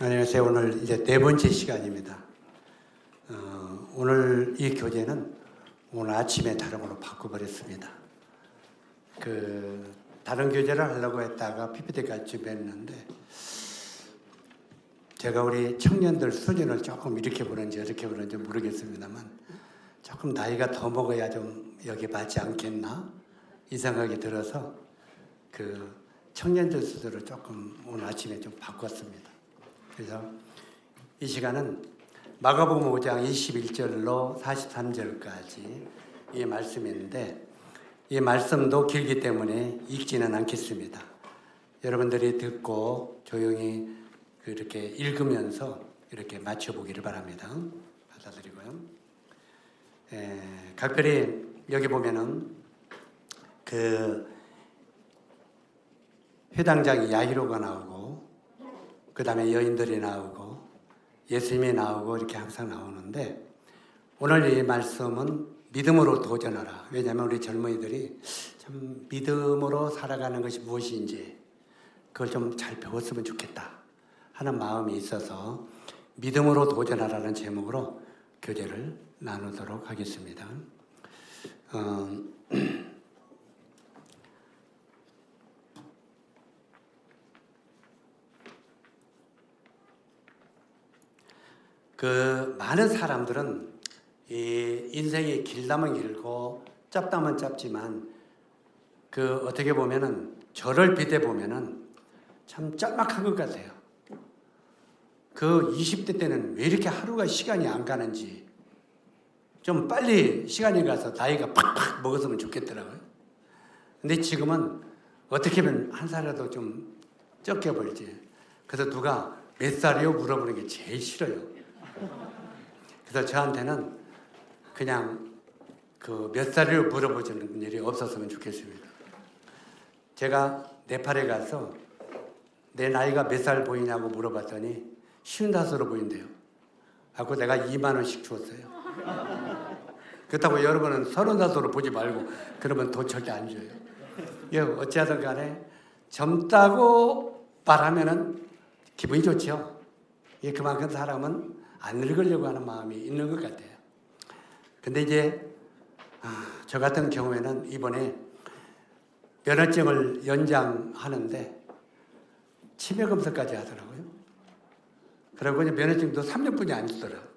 안녕하세요. 오늘 이제 네 번째 시간입니다. 오늘 이 교재는 오늘 아침에 다른 걸로 바꿔버렸습니다. 다른 교재를 하려고 했다가 PPT까지 준비했는데 제가 우리 청년들 수준을 조금 이렇게 보는지 저렇게 보는지 모르겠습니다만 조금 나이가 더 먹어야 좀 여기 맞지 않겠나 이 생각이 들어서 청년들 수준을 조금 오늘 아침에 좀 바꿨습니다. 그래서 이 시간은 마가복음 5장 21절로 43절까지 이 말씀인데 이 말씀도 길기 때문에 읽지는 않겠습니다. 여러분들이 듣고 조용히 이렇게 읽으면서 이렇게 맞춰보기를 바랍니다. 받아드리고요. 각별히 여기 보면은 회당장 야이로가 나오고 그 다음에 여인들이 나오고 예수님이 나오고 이렇게 항상 나오는데 오늘 이 말씀은 믿음으로 도전하라. 왜냐하면 우리 젊은이들이 참 믿음으로 살아가는 것이 무엇인지 그걸 좀 잘 배웠으면 좋겠다 하는 마음이 있어서 믿음으로 도전하라는 제목으로 교재를 나누도록 하겠습니다. 많은 사람들은 이 인생이 길다면 길고 짧다면 짧지만 어떻게 보면은 저를 비대 보면은 참 짤막한 것 같아요. 20대 때는 왜 이렇게 하루가 시간이 안 가는지 좀 빨리 시간이 가서 나이가 팍팍 먹었으면 좋겠더라고요. 근데 지금은 어떻게 하면 한 살이라도 좀 적게 벌지. 그래서 누가 몇 살이요? 물어보는 게 제일 싫어요. 그래서 저한테는 그냥 몇 살이요? 물어보시는 일이 없었으면 좋겠습니다. 제가 네팔에 가서 내 나이가 몇 살 보이냐고 물어봤더니 55으로 보인대요. 하고 내가 2만 원씩 주었어요. 그렇다고 여러분은 35으로 보지 말고 그러면 돈 절대 안 줘요. 어찌하든 간에 젊다고 말하면은 기분이 좋죠. 그만큼 사람은 안 늙으려고 하는 마음이 있는 것 같아요. 근데 이제 저 같은 경우에는 이번에 면허증을 연장하는데 치매 검사까지 하더라고요. 그리고 이제 면허증도 3년뿐이 안 주더라고요.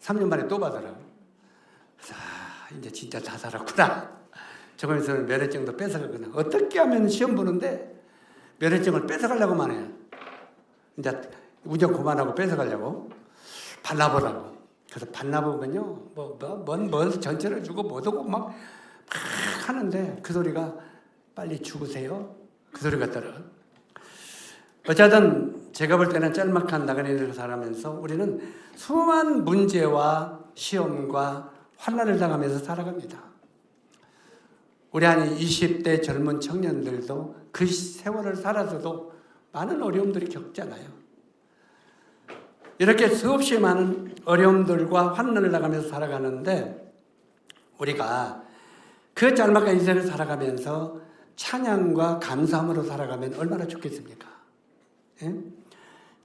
3년 만에 또 받으라고. 그래서 이제 진짜 다 살았구나. 저번에서는 면허증도 뺏어가거나 어떻게 하면 시험 보는데 면허증을 뺏어가려고만 해요. 이제 운전 그만하고 뺏어가려고 반납하라고. 그래서 반납하면요, 뭔 전체를 주고 못 오고 막 하는데 그 소리가 빨리 죽으세요. 그 소리 같더라. 어쨌든 제가 볼 때는 짤막한 나그네를 살아가면서 우리는 수많은 문제와 시험과 환난을 당하면서 살아갑니다. 우리 한 20대 젊은 청년들도 그 세월을 살아서도 많은 어려움들이 겪잖아요. 이렇게 수없이 많은 어려움들과 환난을 당하면서 살아가는데 우리가 그 짤막한 인생을 살아가면서 찬양과 감사함으로 살아가면 얼마나 좋겠습니까?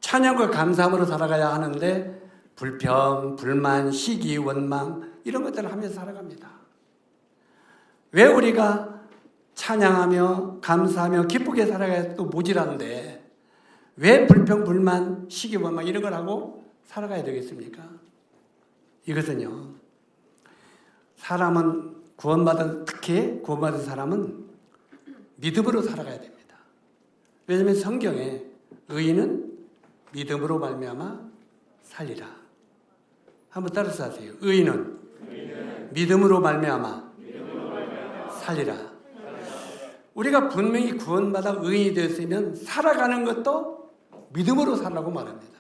찬양과 감사함으로 살아가야 하는데 불평, 불만, 시기, 원망 이런 것들을 하면서 살아갑니다. 왜 우리가 찬양하며 감사하며 기쁘게 살아가야 또 모질한데 왜 불평, 불만, 시기, 원망 이런 걸 하고 살아가야 되겠습니까? 이것은요, 사람은 특히 구원받은 사람은 믿음으로 살아가야 됩니다. 왜냐하면 성경에 의인은 믿음으로 말미암아 살리라. 한번 따라서 하세요. 의인은 믿음으로 말미암아 살리라. 우리가 분명히 구원받아 의인이 되었으면 살아가는 것도 믿음으로 살라고 말합니다.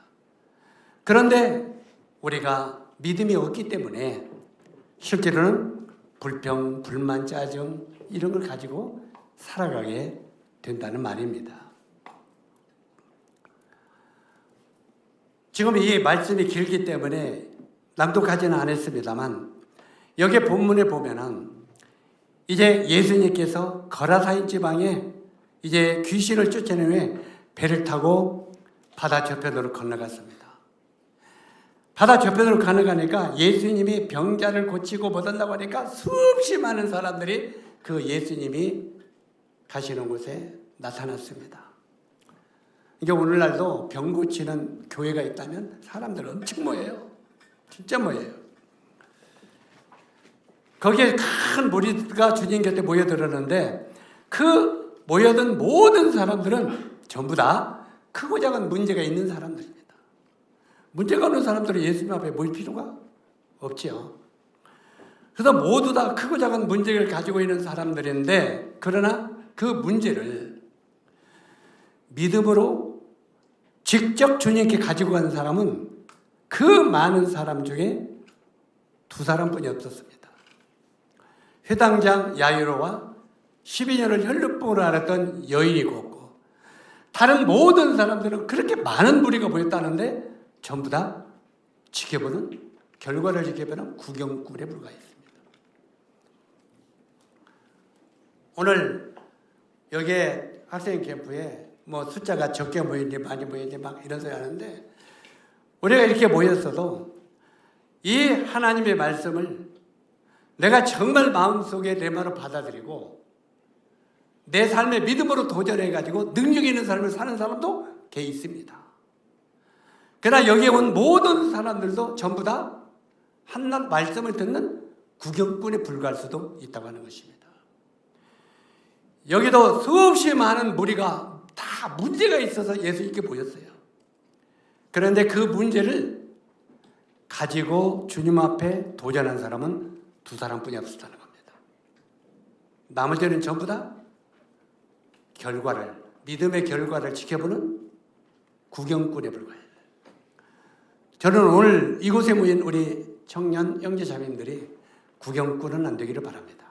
그런데 우리가 믿음이 없기 때문에 실제로는 불평, 불만, 짜증 이런 걸 가지고 살아가게 된다는 말입니다. 지금 이 말씀이 길기 때문에 낭독하지는 않았습니다만 여기 본문에 보면은 이제 예수님께서 거라사인 지방에 이제 귀신을 쫓아낸 후에 배를 타고 바다 저편으로 건너갔습니다. 바다 저편으로 건너가니까 예수님이 병자를 고치고 못 온다고 하니까 수없이 많은 사람들이 그 예수님이 가시는 곳에 나타났습니다. 이게 오늘날도 병 고치는 교회가 있다면 사람들 엄청 모여요. 진짜 모여요. 거기에 큰 무리가 주님 곁에 모여들었는데 그 모여든 모든 사람들은 전부 다 크고 작은 문제가 있는 사람들입니다. 문제가 없는 사람들은 예수님 앞에 모일 필요가 없지요. 그래서 모두 다 크고 작은 문제를 가지고 있는 사람들인데 그러나 그 문제를 믿음으로 직접 주님께 가지고 간 사람은 그 많은 사람 중에 두 사람뿐이 없었습니다. 회당장 야이로와 12년을 혈루병으로 앓았던 여인이고 없고 다른 모든 사람들은 그렇게 많은 무리가 모였다는데 전부 다 결과를 지켜보는 구경꾼에 불과했습니다. 오늘 여기에 학생 캠프에 뭐 숫자가 적게 모이는지 많이 모이는지 막 이런 소리 하는데 우리가 이렇게 모였어도 이 하나님의 말씀을 내가 정말 마음속에 내 마음으로 받아들이고 내 삶의 믿음으로 도전해가지고 능력 있는 삶을 사는 사람도 꽤 있습니다. 그러나 여기에 온 모든 사람들도 전부 다 한낱 말씀을 듣는 구경꾼에 불과할 수도 있다고 하는 것입니다. 여기도 수없이 많은 무리가 다 문제가 있어서 예수님께 모였어요. 그런데 그 문제를 가지고 주님 앞에 도전한 사람은 두 사람뿐이 없었다는 겁니다. 나머지는 전부 다 믿음의 결과를 지켜보는 구경꾼에 불과해요. 저는 오늘 이곳에 모인 우리 청년 형제자매님들이 구경꾼은 안 되기를 바랍니다.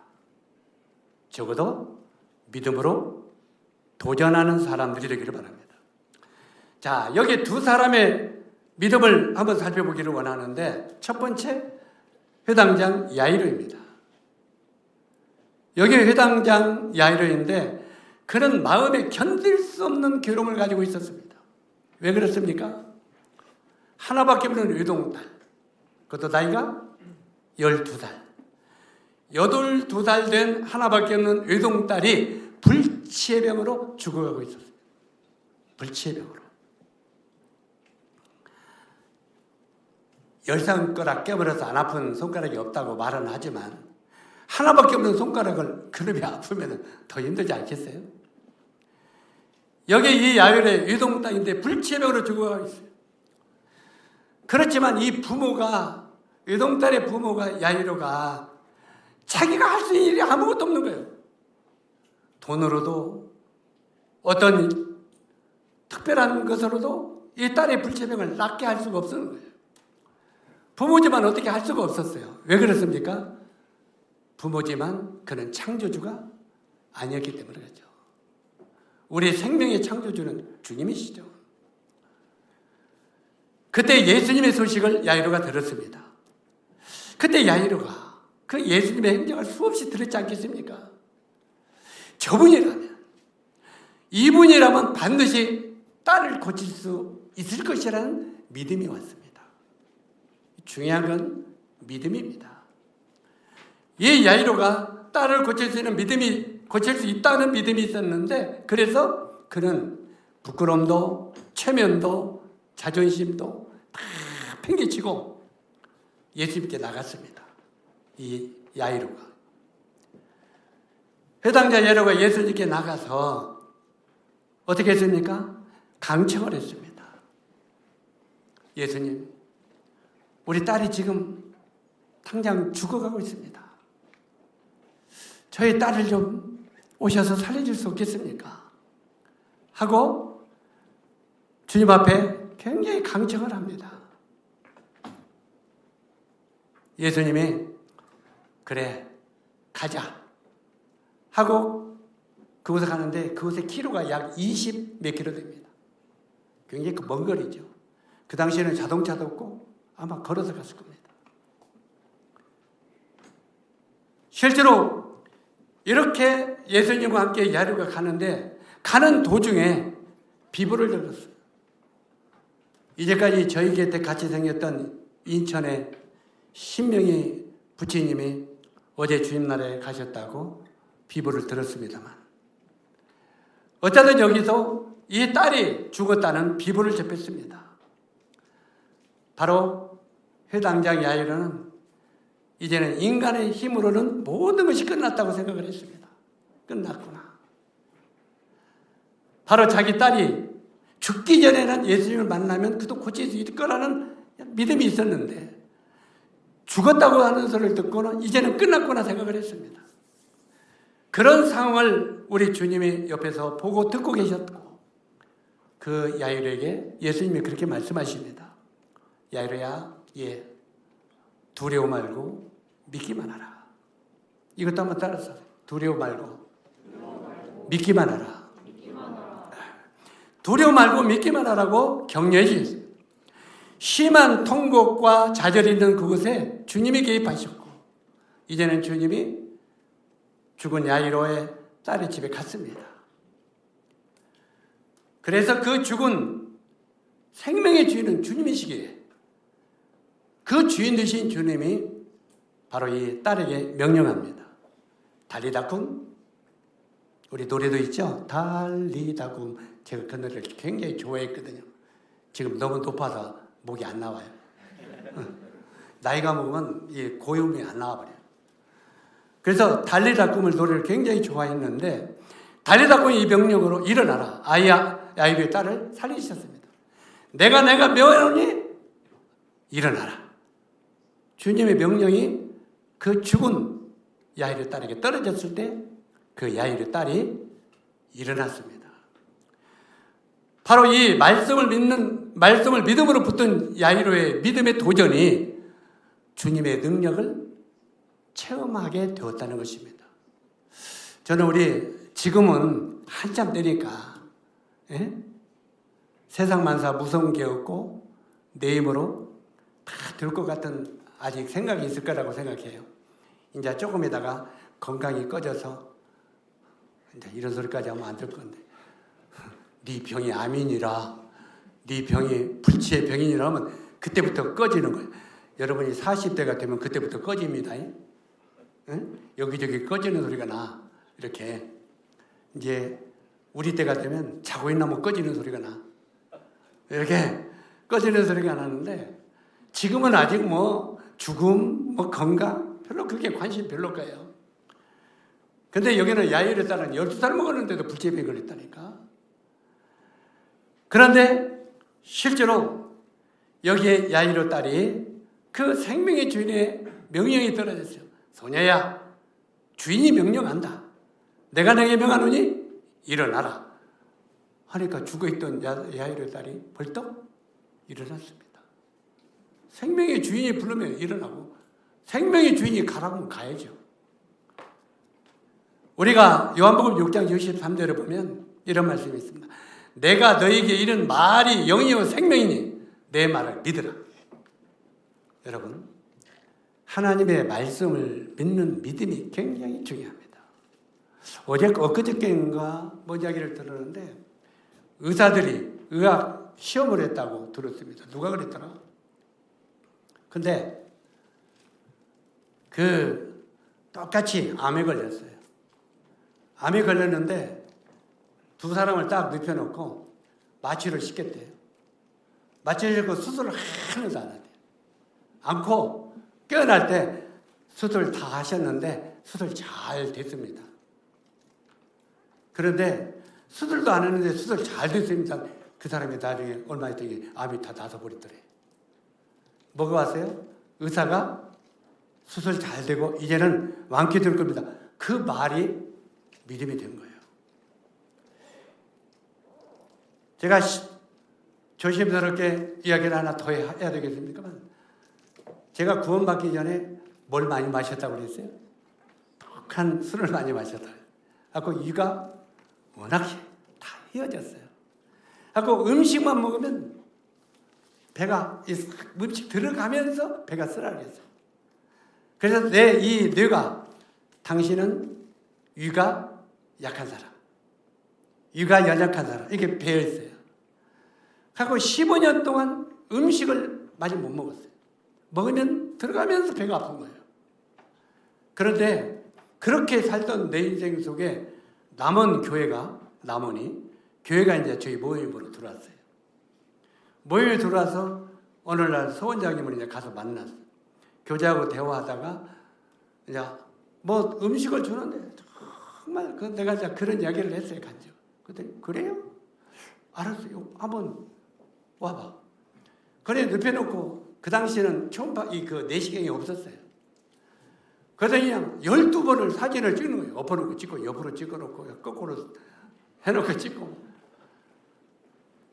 적어도 믿음으로 도전하는 사람들이 되기를 바랍니다. 자, 여기 두 사람의 믿음을 한번 살펴보기를 원하는데 첫 번째 회당장 야이로입니다. 여기 회당장 야이로인데 그는 마음에 견딜 수 없는 괴로움을 가지고 있었습니다. 왜 그렇습니까? 하나밖에 없는 외동딸, 그것도 나이가 12살. 82살 된 하나밖에 없는 외동딸이 불치의 병으로 죽어가고 있었어요. 불치의 병으로. 열상가락 깨버려서 안 아픈 손가락이 없다고 말은 하지만 하나밖에 없는 손가락을 그놈이 아프면 더 힘들지 않겠어요? 여기 이 야외의 외동딸인데 불치의 병으로 죽어가고 있어요. 그렇지만 이 부모가, 외동딸의 부모가 야이로가 자기가 할 수 있는 일이 아무것도 없는 거예요. 돈으로도 어떤 특별한 것으로도 이 딸의 불치병을 낫게 할 수가 없는 거예요. 부모지만 어떻게 할 수가 없었어요. 왜 그렇습니까? 부모지만 그는 창조주가 아니었기 때문에 그렇죠. 우리 생명의 창조주는 주님이시죠. 그때 예수님의 소식을 야이로가 들었습니다. 그때 야이로가 그 예수님의 행적을 수없이 들었지 않겠습니까? 이분이라면 반드시 딸을 고칠 수 있을 것이라는 믿음이 왔습니다. 중요한 건 믿음입니다. 이 야이로가 딸을 고칠 수 있다는 믿음이 있었는데 그래서 그는 부끄러움도 체면도 자존심도 다 팽개치고 예수님께 나갔습니다. 이 야이로가. 회당자 야이로가 예수님께 나가서 어떻게 했습니까? 강청을 했습니다. 예수님, 우리 딸이 지금 당장 죽어가고 있습니다. 저희 딸을 좀 오셔서 살려줄 수 없겠습니까? 하고 주님 앞에 굉장히 강청을 합니다. 예수님이 그래 가자 하고 그곳에 가는데 그곳의 키로가 약 20 몇 킬로 됩니다. 굉장히 먼 거리죠. 그 당시에는 자동차도 없고 아마 걸어서 갔을 겁니다. 실제로 이렇게 예수님과 함께 야이로가 가는데 가는 도중에 비보를 들었어요. 이제까지 저희 곁에 같이 생겼던 인천의 신명희 부처님이 어제 주님날에 가셨다고 비보를 들었습니다만, 어쩌든 여기서 이 딸이 죽었다는 비보를 접했습니다. 바로 회당장 야이로는 이제는 인간의 힘으로는 모든 것이 끝났다고 생각을 했습니다. 끝났구나. 바로 자기 딸이 죽기 전에는 예수님을 만나면 그도 고칠 수 있을 거라는 믿음이 있었는데, 죽었다고 하는 소리를 듣고는 이제는 끝났구나 생각을 했습니다. 그런 상황을 우리 주님이 옆에서 보고 듣고 계셨고, 그 야이로에게 예수님이 그렇게 말씀하십니다. 야이로야, 두려워 말고 믿기만 하라. 이것도 한번 따라서 두려워 말고 믿기만 하라. 두려워 말고 믿기만 하라고 격려해 주셨어요. 심한 통곡과 좌절이 있는 그곳에 주님이 개입하셨고, 이제는 주님이 죽은 야이로의 딸의 집에 갔습니다. 그래서 그 죽은 생명의 주인은 주님이시기에 그 주인 되신 주님이 바로 이 딸에게 명령합니다. 달리다쿰. 우리 노래도 있죠? 달리다쿰. 제가 그 노래를 굉장히 좋아했거든요. 지금 너무 높아서 목이 안 나와요. 나이가 먹으면 이 고음이 안 나와버려요. 그래서 달리다쿰을 노래를 굉장히 좋아했는데, 달리다쿰이 이 명령으로 일어나라. 야이로의 딸을 살리셨습니다. 내가 명하노니 일어나라. 주님의 명령이 그 죽은 야이로의 딸에게 떨어졌을 때 그 야이로의 딸이 일어났습니다. 바로 이 말씀을 믿음으로 붙든 야이로의 믿음의 도전이 주님의 능력을 체험하게 되었다는 것입니다. 저는 우리 지금은 한참 때니까 세상 만사 무서운 게 없고 내 힘으로 다 될 것 같은 아직 생각이 있을 거라고 생각해요. 이제 조금에다가 건강이 꺼져서 이제 이런 소리까지 하면 안 될 건데, 네 병이 암이니라, 네 병이 불치의 병이니라 하면 그때부터 꺼지는 거예요. 여러분이 40대가 되면 그때부터 꺼집니다. 여기저기 꺼지는 소리가 나. 이렇게 이제 우리 때가 되면 자고 있나면 꺼지는 소리가 나. 이렇게 꺼지는 소리가 나는데, 지금은 아직 죽음, 건강 별로 그렇게 관심 별로 거예요. 근데 여기는 야이로의 딸은 12살 먹었는데도 불치병이 걸렸다니까. 그런데 실제로 여기에 야이로 딸이 그 생명의 주인의 명령이 떨어졌어요. 소녀야, 주인이 명령한다. 내가 너에게 명하노니 일어나라. 하니까 죽어있던 야이로의 딸이 벌떡 일어났습니다. 생명의 주인이 부르면 일어나고, 생명의 주인이 가라고 하면 가야죠. 우리가 요한복음 6장 63절을 보면 이런 말씀이 있습니다. 내가 너에게 이른 말이 영이요 생명이니 내 말을 믿으라. 여러분, 하나님의 말씀을 믿는 믿음이 굉장히 중요합니다. 엊그저께인가 이야기를 들었는데, 의사들이 의학 시험을 했다고 들었습니다. 누가 그랬더라? 근데 똑같이 암에 걸렸어요. 암에 걸렸는데 두 사람을 딱 눕혀놓고 마취를 시켰대요. 마취를 시키고 수술을 하나도 안 하대요. 않고 깨어날 때 수술 다 하셨는데 수술 잘 됐습니다. 그런데 수술도 안 했는데 수술 잘 됐습니다. 그 사람이 나중에 얼마 있더니 암이 다 나서버리더래. 뭐가 왔어요? 의사가 수술 잘 되고 이제는 완쾌될 겁니다. 그 말이 믿음이 된 거예요. 제가 조심스럽게 이야기를 하나 더 해야 되겠습니까? 제가 구원받기 전에 뭘 많이 마셨다고 그랬어요? 독한 술을 많이 마셨다. 하고 위가 워낙 다 휘어졌어요. 하고 음식만 먹으면 음식 들어가면서 배가 쓰라렸어요. 그래서 이 뇌가, 당신은 위가 약한 사람, 위가 연약한 사람, 이렇게 배어 있어요. 그리고 15년 동안 음식을 많이 못 먹었어요. 먹으면 들어가면서 배가 아픈 거예요. 그런데 그렇게 살던 내 인생 속에 교회가 이제 저희 모임으로 들어왔어요. 모임에 들어와서 어느 날 소원장님을 이제 가서 만났어요. 교제하고 대화하다가 이제 뭐 음식을 주는데 정말 내가 이제 그런 이야기를 했어요. 간죠. 그때 그래요? 알았어요. 한번 와봐. 그래 눕혀놓고 그 당시에는 초음파 내시경이 없었어요. 그러더니 그냥 12번을 사진을 찍는 거예요. 엎어놓고 찍고 옆으로 찍어놓고 거꾸로 해놓고 찍고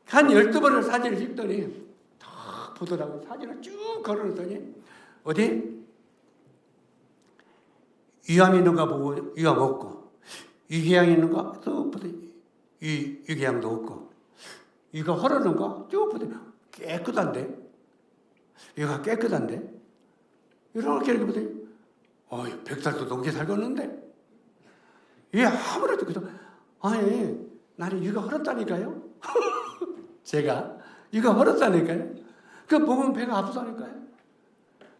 한 12번을 사진을 찍더니 탁 보더라고요. 사진을 쭉 걸어놓더니 어디? 위암 있는가 보고 위암 없고 위궤양 있는가 또 보더니 위궤양도 없고 위가 허러는가 쭉 보더니 깨끗한데 위가 깨끗한데 이렇게 보더니 100살도 넘게 살겠는데 왜 아무래도 그래서 아니 나는 위가 허렀다니까요. 제가 위가 허렀다니까요. 그 보면 배가 아프다니까요.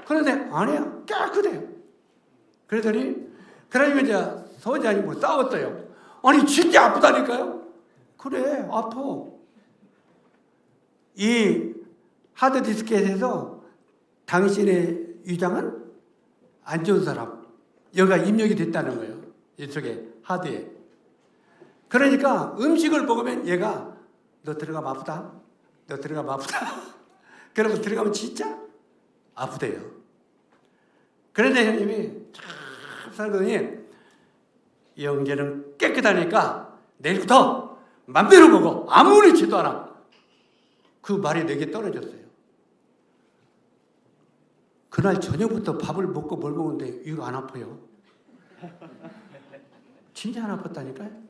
그런데 아니야 깨끗해요. 그러더니 그러니까 이제 소원장이 뭐 싸웠어요. 아니 진짜 아프다니까요. 그래 아파. 이 하드디스켓에서 당신의 위장은 안 좋은 사람 여기가 입력이 됐다는 거예요. 이쪽에 하드에. 그러니까 음식을 먹으면 얘가 너 들어가면 아프다. 너 들어가면 아프다. 그러면 들어가면 진짜 아프대요. 그런데 형님이 참 살더니 이 형제는 깨끗하니까 내일부터 맘대로 먹어. 아무렇지도 않아. 그 말이 내게 떨어졌어요. 그날 저녁부터 밥을 먹고 뭘 먹는데 위가 안 아파요. 진짜 안 아팠다니까요.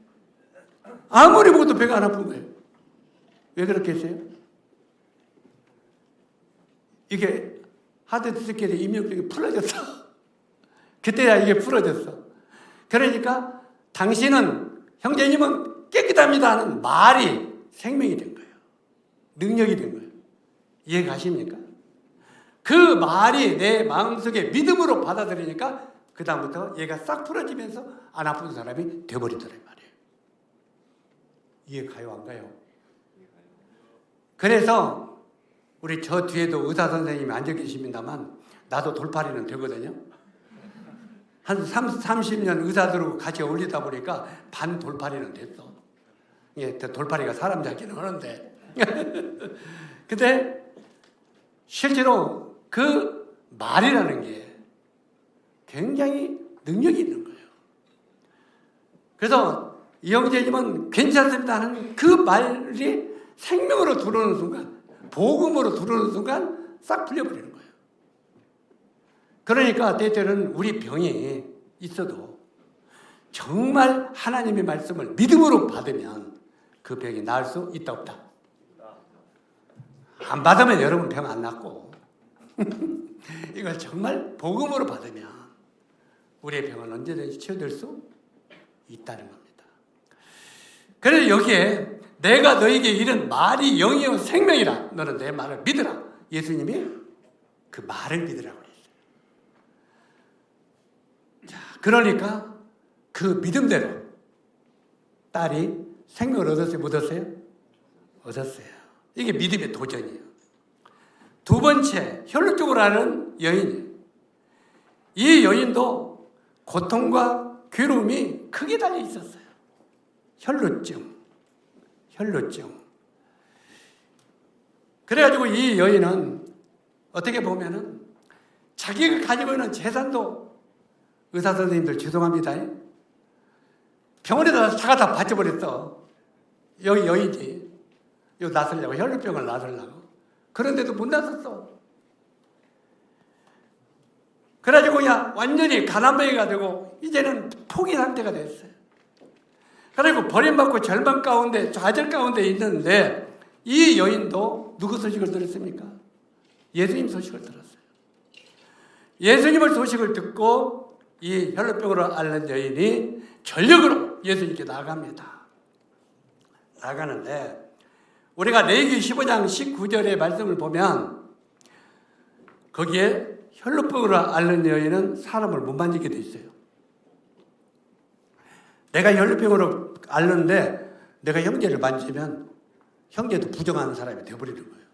아무리 먹어도 배가 안 아픈 거예요. 왜 그렇게 했어요? 이게 하드디스크에 입력력이 풀어졌어. 그때야 이게 풀어졌어. 그러니까 당신은 형제님은 깨끗합니다 하는 말이 생명이 된 거예요. 능력이 된 거예요. 이해가십니까? 그 말이 내 마음속에 믿음으로 받아들이니까 그 다음부터 얘가 싹 풀어지면서 안 아픈 사람이 돼버리더란 말이에요. 이해가요 안 가요? 그래서 우리 저 뒤에도 의사 선생님이 앉아 계십니다만 나도 돌팔이는 되거든요. 한 30년 의사들하고 같이 어울리다 보니까 반 돌팔이는 됐어. 예, 돌팔이가 사람 잡기는 하는데. 근데 실제로 그 말이라는 게 굉장히 능력이 있는 거예요. 그래서 이 형제님은 괜찮습니다 하는 그 말이 생명으로 들어오는 순간, 복음으로 들어오는 순간 싹 풀려버리는 거예요. 그러니까 때때는 우리 병이 있어도 정말 하나님의 말씀을 믿음으로 받으면 그 병이 나을 수 있다 없다. 안 받으면 여러분 병 안 낫고 이걸 정말 복음으로 받으면 우리의 병은 언제든지 치유될 수 있다는 겁니다. 그래서 여기에 내가 너에게 이른 말이 영이요 생명이라 너는 내 말을 믿으라. 예수님이 그 말을 믿으라고 그랬어요. 자, 그러니까 그 믿음대로 딸이 생명을 얻었어요? 못 얻었어요? 얻었어요. 이게 믿음의 도전이에요. 두 번째, 혈루증으로 하는 여인. 이 여인도 고통과 괴로움이 크게 달려 있었어요. 혈루증. 그래가지고 이 여인은 어떻게 보면은 자기가 가지고 있는 재산도 의사 선생님들 죄송합니다. 병원에다 차가 다 바쳐버렸어. 여기 여인이. 이거 낫으려고, 혈루병을 낫으려고. 그런데도 못 낫았어. 그래가지고 그냥 완전히 가난뱅이가 되고 이제는 포기 상태가 됐어요. 그리고 버림받고 절망 가운데, 좌절 가운데 있는데 이 여인도 누구 소식을 들었습니까? 예수님 소식을 들었어요. 예수님의 소식을 듣고 이 혈루병으로 앓는 여인이 전력으로 예수님께 나갑니다. 나가는데 우리가 레위기 15장 19절의 말씀을 보면 거기에 혈루병으로 앓는 여인은 사람을 못 만지게 돼 있어요. 내가 혈루병으로 앓는데 내가 형제를 만지면 형제도 부정하는 사람이 되어버리는 거예요.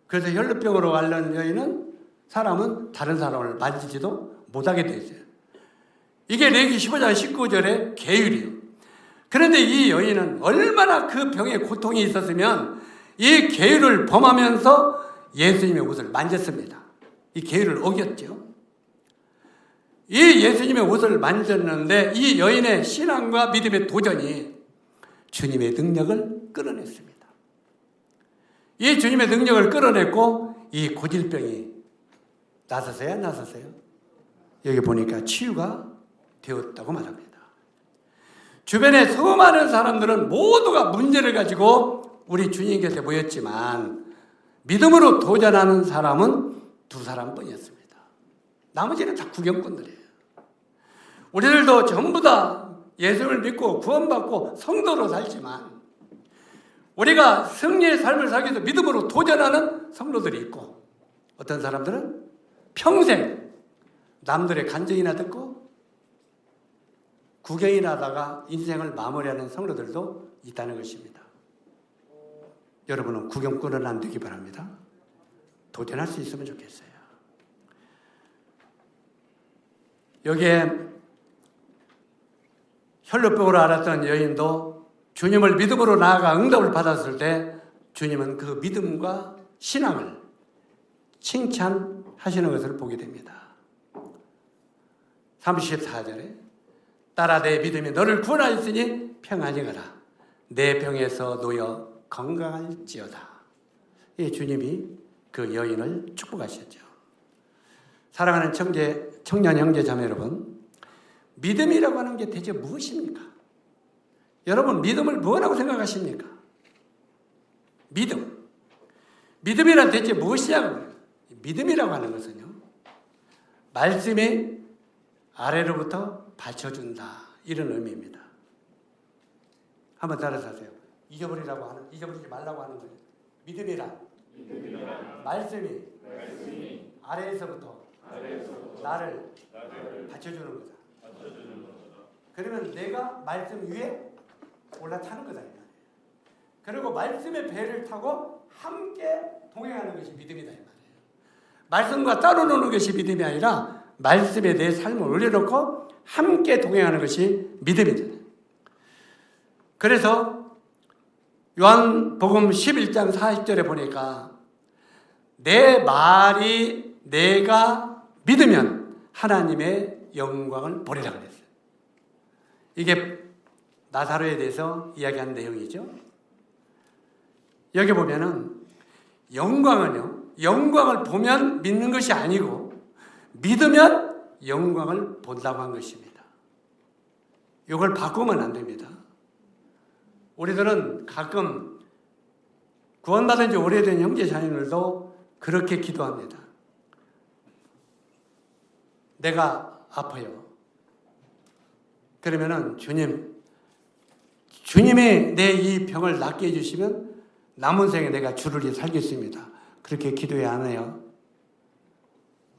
그래서 혈루병으로 앓는 여인은 사람은 다른 사람을 만지지도 못하게 돼 있어요. 이게 레위기 15장 19절의 계율이에요. 그런데 이 여인은 얼마나 그 병에 고통이 있었으면 이 계율을 범하면서 예수님의 옷을 만졌습니다. 이 계율을 어겼죠. 이 예수님의 옷을 만졌는데 이 여인의 신앙과 믿음의 도전이 주님의 능력을 끌어냈습니다. 이 주님의 능력을 끌어냈고 이 고질병이 나섰어요? 안 나섰어요? 여기 보니까 치유가 되었다고 말합니다. 주변에 수많은 사람들은 모두가 문제를 가지고 우리 주님께서 모였지만 믿음으로 도전하는 사람은 2사람뿐이었습니다. 나머지는 다 구경꾼들이에요. 우리들도 전부 다 예수를 믿고 구원받고 성도로 살지만 우리가 승리의 삶을 살기 위해서 믿음으로 도전하는 성도들이 있고 어떤 사람들은 평생 남들의 간증이나 듣고 구경이나 하다가 인생을 마무리하는 성도들도 있다는 것입니다. 여러분은 구경꾼은 안 되기 바랍니다. 도전할 수 있으면 좋겠어요. 여기에 혈루병으로 앓았던 여인도 주님을 믿음으로 나아가 응답을 받았을 때 주님은 그 믿음과 신앙을 칭찬하시는 것을 보게 됩니다. 34절에 따라 내 믿음이 너를 구원하였으니 평안히 가라. 내 병에서 놓여 건강할지어다. 이 주님이 그 여인을 축복하셨죠. 사랑하는 청년 형제 자매 여러분, 믿음이라고 하는 게 대체 무엇입니까? 여러분 믿음을 뭐라고 생각하십니까? 믿음이란 대체 무엇이냐고. 믿음이라고 하는 것은요, 말씀이 아래로부터 받쳐준다, 이런 의미입니다. 한번 따라서 하세요. 잊어버리지 말라고 하는 거예요. 믿음이란 말씀이 아래에서부터 나를 받쳐주는 거다. 그러면 내가 말씀 위에 올라타는 거다. 그리고 말씀의 배를 타고 함께 동행하는 것이 믿음이다, 이 말이에요. 말씀과 따로 노는 것이 믿음이 아니라 말씀에 내 삶을 올려놓고 함께 동행하는 것이 믿음이다. 그래서 요한복음 11장 40절에 보니까 내 말이 내가 믿으면 하나님의 영광을 보리라 그랬어요. 이게 나사로에 대해서 이야기한 내용이죠. 여기 보면은 영광을 보면 믿는 것이 아니고 믿으면 영광을 본다고 한 것입니다. 이걸 바꾸면 안 됩니다. 우리들은 가끔 구원받은 지 오래된 형제 자녀들도 그렇게 기도합니다. 내가 아파요. 그러면은 주님이 내 이 병을 낫게 해주시면 남은 생에 내가 주를 위해 살겠습니다. 그렇게 기도해 안 해요?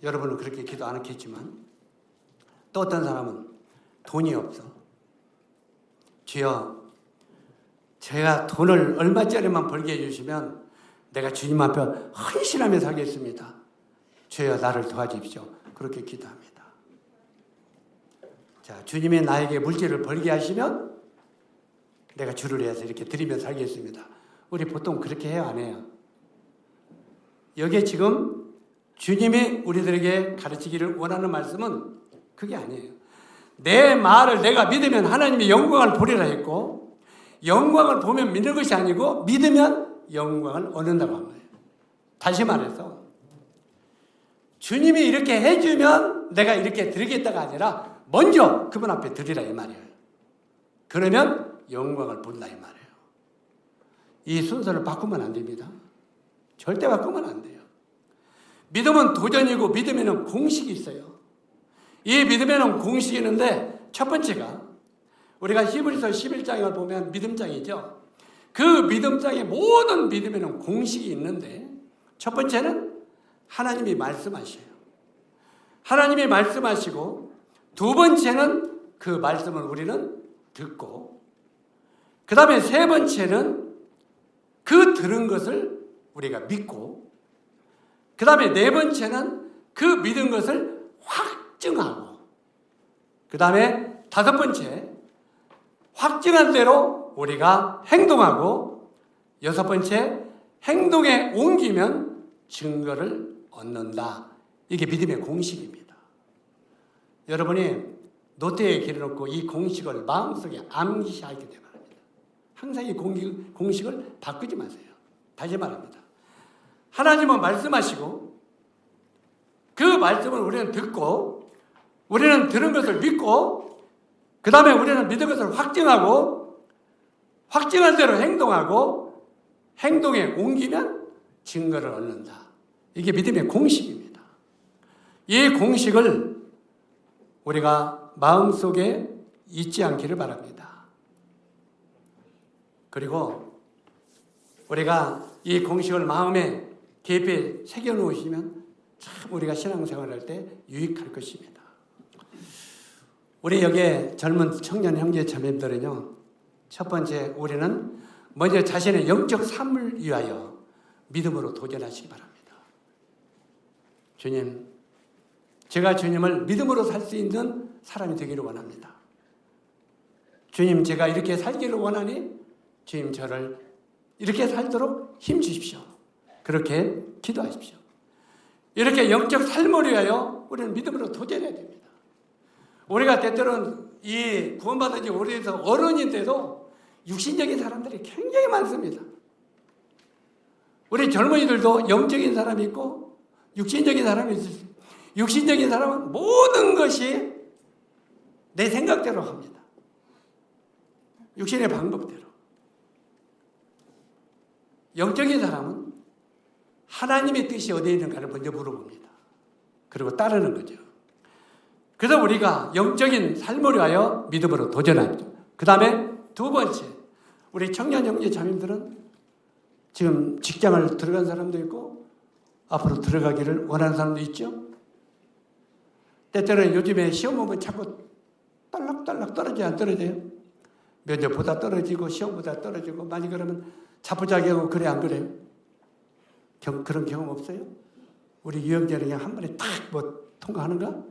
여러분은 그렇게 기도 안 했겠지만 또 어떤 사람은 돈이 없어. 주여, 제가 돈을 얼마짜리만 벌게 해주시면 내가 주님 앞에 헌신하며 살겠습니다. 주여, 나를 도와주십시오. 그렇게 기도합니다. 자, 주님이 나에게 물질을 벌게 하시면 내가 주를 위해서 이렇게 드리며 살겠습니다. 우리 보통 그렇게 해요, 안 해요? 여기에 지금 주님이 우리들에게 가르치기를 원하는 말씀은 그게 아니에요. 내 말을 내가 믿으면 하나님이 영광을 보리라 했고, 영광을 보면 믿는 것이 아니고 믿으면 영광을 얻는다고 한 거예요. 다시 말해서 주님이 이렇게 해주면 내가 이렇게 드리겠다가 아니라 먼저 그분 앞에 드리라, 이 말이에요. 그러면 영광을 본다, 이 말이에요. 이 순서를 바꾸면 안 됩니다. 절대 바꾸면 안 돼요. 믿음은 도전이고 믿음에는 공식이 있어요. 이 믿음에는 공식이 있는데 첫 번째가 우리가 히브리서 11장을 보면 믿음장이죠. 그 믿음장의 모든 믿음에는 공식이 있는데, 첫 번째는 하나님이 말씀하셔요. 하나님이 말씀하시고, 두 번째는 그 말씀을 우리는 듣고, 그 다음에 세 번째는 그 들은 것을 우리가 믿고, 그 다음에 네 번째는 그 믿은 것을 확증하고, 그 다음에 다섯 번째, 확증한 대로 우리가 행동하고, 여섯 번째, 행동에 옮기면 증거를 얻는다. 이게 믿음의 공식입니다. 여러분이 노트에 길어놓고 이 공식을 마음속에 암기하게 되기 바랍니다. 항상 이 공식을 바꾸지 마세요. 다시 말합니다. 하나님은 말씀하시고, 그 말씀을 우리는 듣고, 우리는 들은 것을 믿고, 그 다음에 우리는 믿은 것을 확증하고, 확증한 대로 행동하고, 행동에 옮기면 증거를 얻는다. 이게 믿음의 공식입니다. 이 공식을 우리가 마음속에 잊지 않기를 바랍니다. 그리고 우리가 이 공식을 마음에 깊이 새겨놓으시면 참 우리가 신앙생활할 때 유익할 것입니다. 우리 여기에 젊은 청년 형제 자매들은요, 첫 번째 우리는 먼저 자신의 영적 삶을 위하여 믿음으로 도전하시기 바랍니다. 주님, 제가 주님을 믿음으로 살 수 있는 사람이 되기를 원합니다. 주님, 제가 이렇게 살기를 원하니 주님 저를 이렇게 살도록 힘 주십시오. 그렇게 기도하십시오. 이렇게 영적 삶을 위하여 우리는 믿음으로 도전해야 됩니다. 우리가 때때로는 이 구원받은 지 오래돼서 어른인데도 육신적인 사람들이 굉장히 많습니다. 우리 젊은이들도 영적인 사람이 있고 육신적인 사람이 있습니다. 육신적인 사람은 모든 것이 내 생각대로 합니다. 육신의 방법대로. 영적인 사람은 하나님의 뜻이 어디에 있는가를 먼저 물어봅니다. 그리고 따르는 거죠. 그래서 우리가 영적인 삶을 위하여 믿음으로 도전하죠. 그 다음에 두 번째, 우리 청년 형제 자매들은 지금 직장을 들어간 사람도 있고 앞으로 들어가기를 원하는 사람도 있죠. 때때로는 요즘에 시험 보면 자꾸 딸락딸락 떨어져요, 안 떨어져요? 면접보다 떨어지고 시험보다 떨어지고 많이 그러면 자포자기하고 그래, 안 그래요? 그런 경험 없어요? 우리 유형제는 그냥 한 번에 탁 뭐 통과하는가?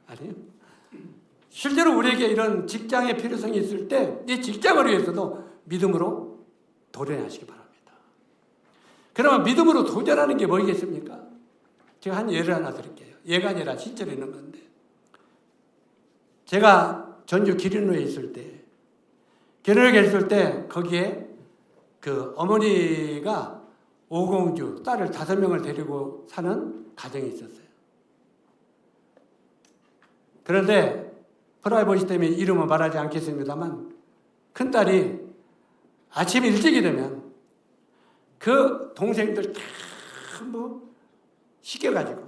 아니에요. 실제로 우리에게 이런 직장의 필요성이 있을 때 이 직장을 위해서도 믿음으로 도전하시기 바랍니다. 그러면 믿음으로 도전하는 게 뭐겠습니까? 제가 한 예를 하나 드릴게요. 예가 아니라 실제로 있는 건데, 제가 전주 기린로에 있을 때, 기린로에 있을 때 거기에 그 어머니가 오공주 딸을 5명을 데리고 사는 가정이 있었어요. 그런데 프라이버시 때문에 이름은 말하지 않겠습니다만 큰딸이 아침 일찍이 되면 그 동생들 다 뭐 시켜가지고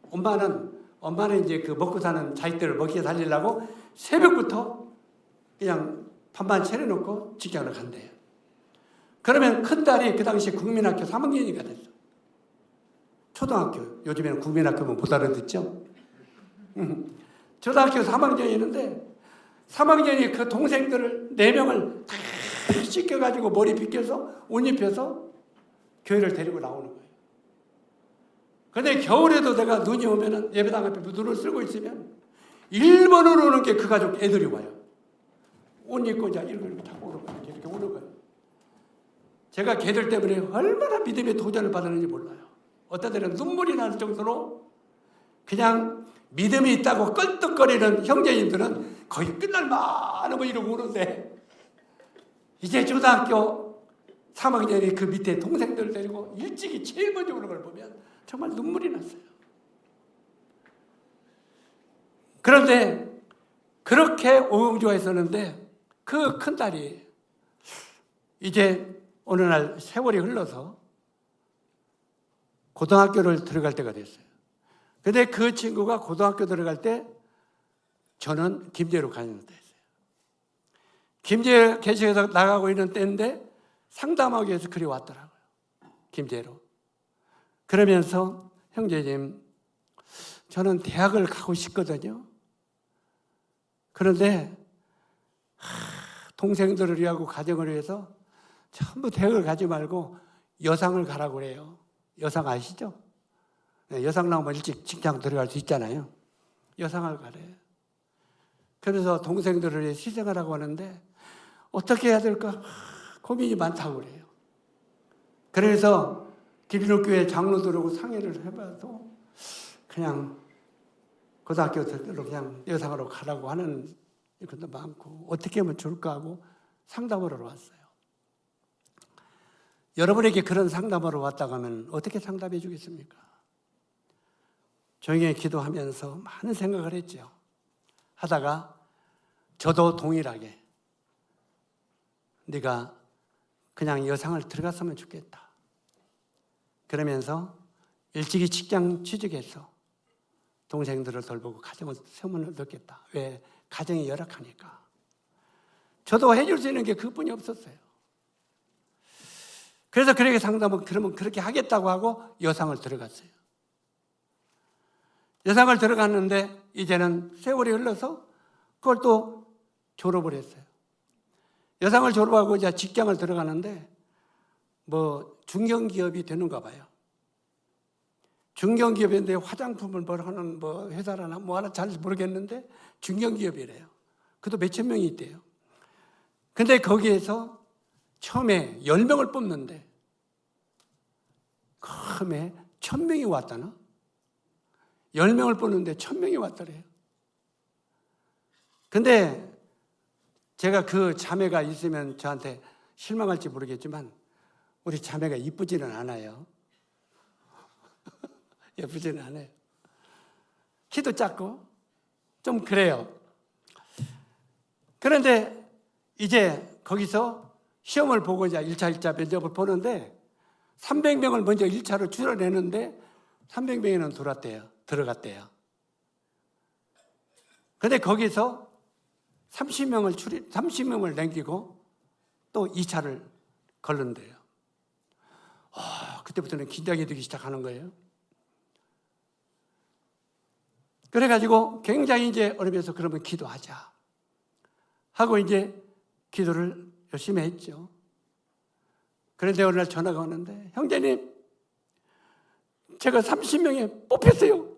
엄마는 이제 그 먹고 사는 자식들을 먹게 살리려고 새벽부터 그냥 반반 차려놓고 직장을 간대요. 그러면 큰딸이 그 당시 국민학교 3학년이가 됐어. 초등학교, 요즘에는 국민학교면 못 알아듣죠? 초등학교 3학년이는데 3학년이 그 동생들을 4명을 다 씻겨가지고 머리 빗겨서 옷 입혀서 교회를 데리고 나오는 거예요. 근데 겨울에도 내가 눈이 오면은 예배당 앞에 눈을 쓸고 있으면 1번으로 오는 게 그 가족 애들이 와요. 옷 입고 이제 이렇게 자꾸 오는 거예요. 이렇게 오는 거예요. 제가 걔들 때문에 얼마나 믿음의 도전을 받았는지 몰라요. 어떤 때는 눈물이 날 정도로 그냥 믿음이 있다고 껄떡거리는 형제님들은 거의 끝날 만한 거 이러고 오는데, 이제 초등학교 3학년이 그 밑에 동생들 데리고 일찍이 제일 먼저 오는 걸 보면 정말 눈물이 났어요. 그런데 그렇게 오공주가 있었는데 그 큰딸이 이제 어느 날 세월이 흘러서 고등학교를 들어갈 때가 됐어요. 근데 그 친구가 고등학교 들어갈 때 저는 김제로 가는 데 했어요. 김제 개척에서 나가고 있는 때인데 상담하기 위해서 그리 왔더라고요. 김제로. 그러면서 형제님, 저는 대학을 가고 싶거든요. 그런데 동생들을 위하고 가정을 위해서 전부 대학을 가지 말고 여상을 가라고 그래요. 여상 아시죠? 여상 나오면 일찍 직장 들어갈 수 있잖아요. 여상을 가래요. 그래서 동생들을 위해 희생하라고 하는데 어떻게 해야 될까 고민이 많다고 그래요. 그래서 기린옥교회 장로들하고 상의를 해봐도 그냥 고등학교 들로 그냥 여상으로 가라고 하는 것도 많고 어떻게 하면 좋을까 하고 상담을 하러 왔어요. 여러분에게 그런 상담하러 왔다고 하면 어떻게 상담해 주겠습니까? 조용히 기도하면서 많은 생각을 했죠. 하다가 저도 동일하게 네가 그냥 여상을 들어갔으면 좋겠다. 그러면서 일찍이 직장 취직해서 동생들을 돌보고 가정을 세우면 어떻겠다. 왜? 가정이 열악하니까. 저도 해줄 수 있는 게 그뿐이 없었어요. 그래서 그렇게 상담은 그러면 그렇게 하겠다고 하고 여상을 들어갔어요. 여상을 들어갔는데 이제는 세월이 흘러서 그걸 또 졸업을 했어요. 여상을 졸업하고 이제 직장을 들어가는데 뭐 중견기업이 되는가 봐요. 중견기업인데 화장품을 뭘 하는 뭐 회사라나 뭐 하나 잘 모르겠는데 중견기업이래요. 그것도 몇천 명이 있대요. 근데 거기에서 처음에 10명을 뽑는데 처음에 1000명이 왔다나? 10명을 뽑는데 1000명이 왔더래요. 근데 제가 그 자매가 있으면 저한테 실망할지 모르겠지만 우리 자매가 이쁘지는 않아요. 예쁘지는 않아요. 키도 작고 좀 그래요. 그런데 이제 거기서 시험을 보고 이제 1차 면접을 보는데 300명을 먼저 1차로 줄여내는데 300명에는 들어갔대요. 근데 거기서 30명을 남기고 또 2차를 걸른대요. 그때부터는 긴장이 되기 시작하는 거예요. 그래가지고 굉장히 이제 어려면서 그러면 기도하자 하고 이제 기도를 열심히 했죠. 그런데 어느 날 전화가 오는데 형제님 제가 30명에 뽑혔어요.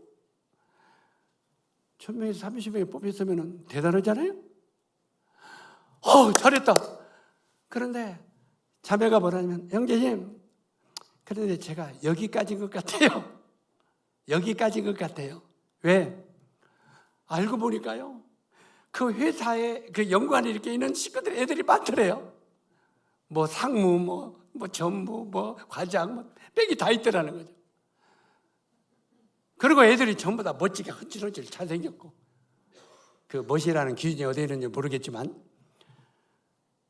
1000명에서 30명에 뽑혔으면 대단하잖아요. 잘했다. 그런데 자매가 뭐라냐면 형제님 그런데 제가 여기까지인 것 같아요. 여기까지인 것 같아요. 왜? 알고 보니까요. 그 회사에 그 연구관에 이렇게 있는 식구들 애들이 많더래요. 뭐 상무, 뭐 전무, 뭐 과장, 뭐 빽이 다 있더라는 거죠. 그리고 애들이 전부 다 멋지게 헌칠헌칠 잘생겼고 그 멋이라는 기준이 어디에 있는지 모르겠지만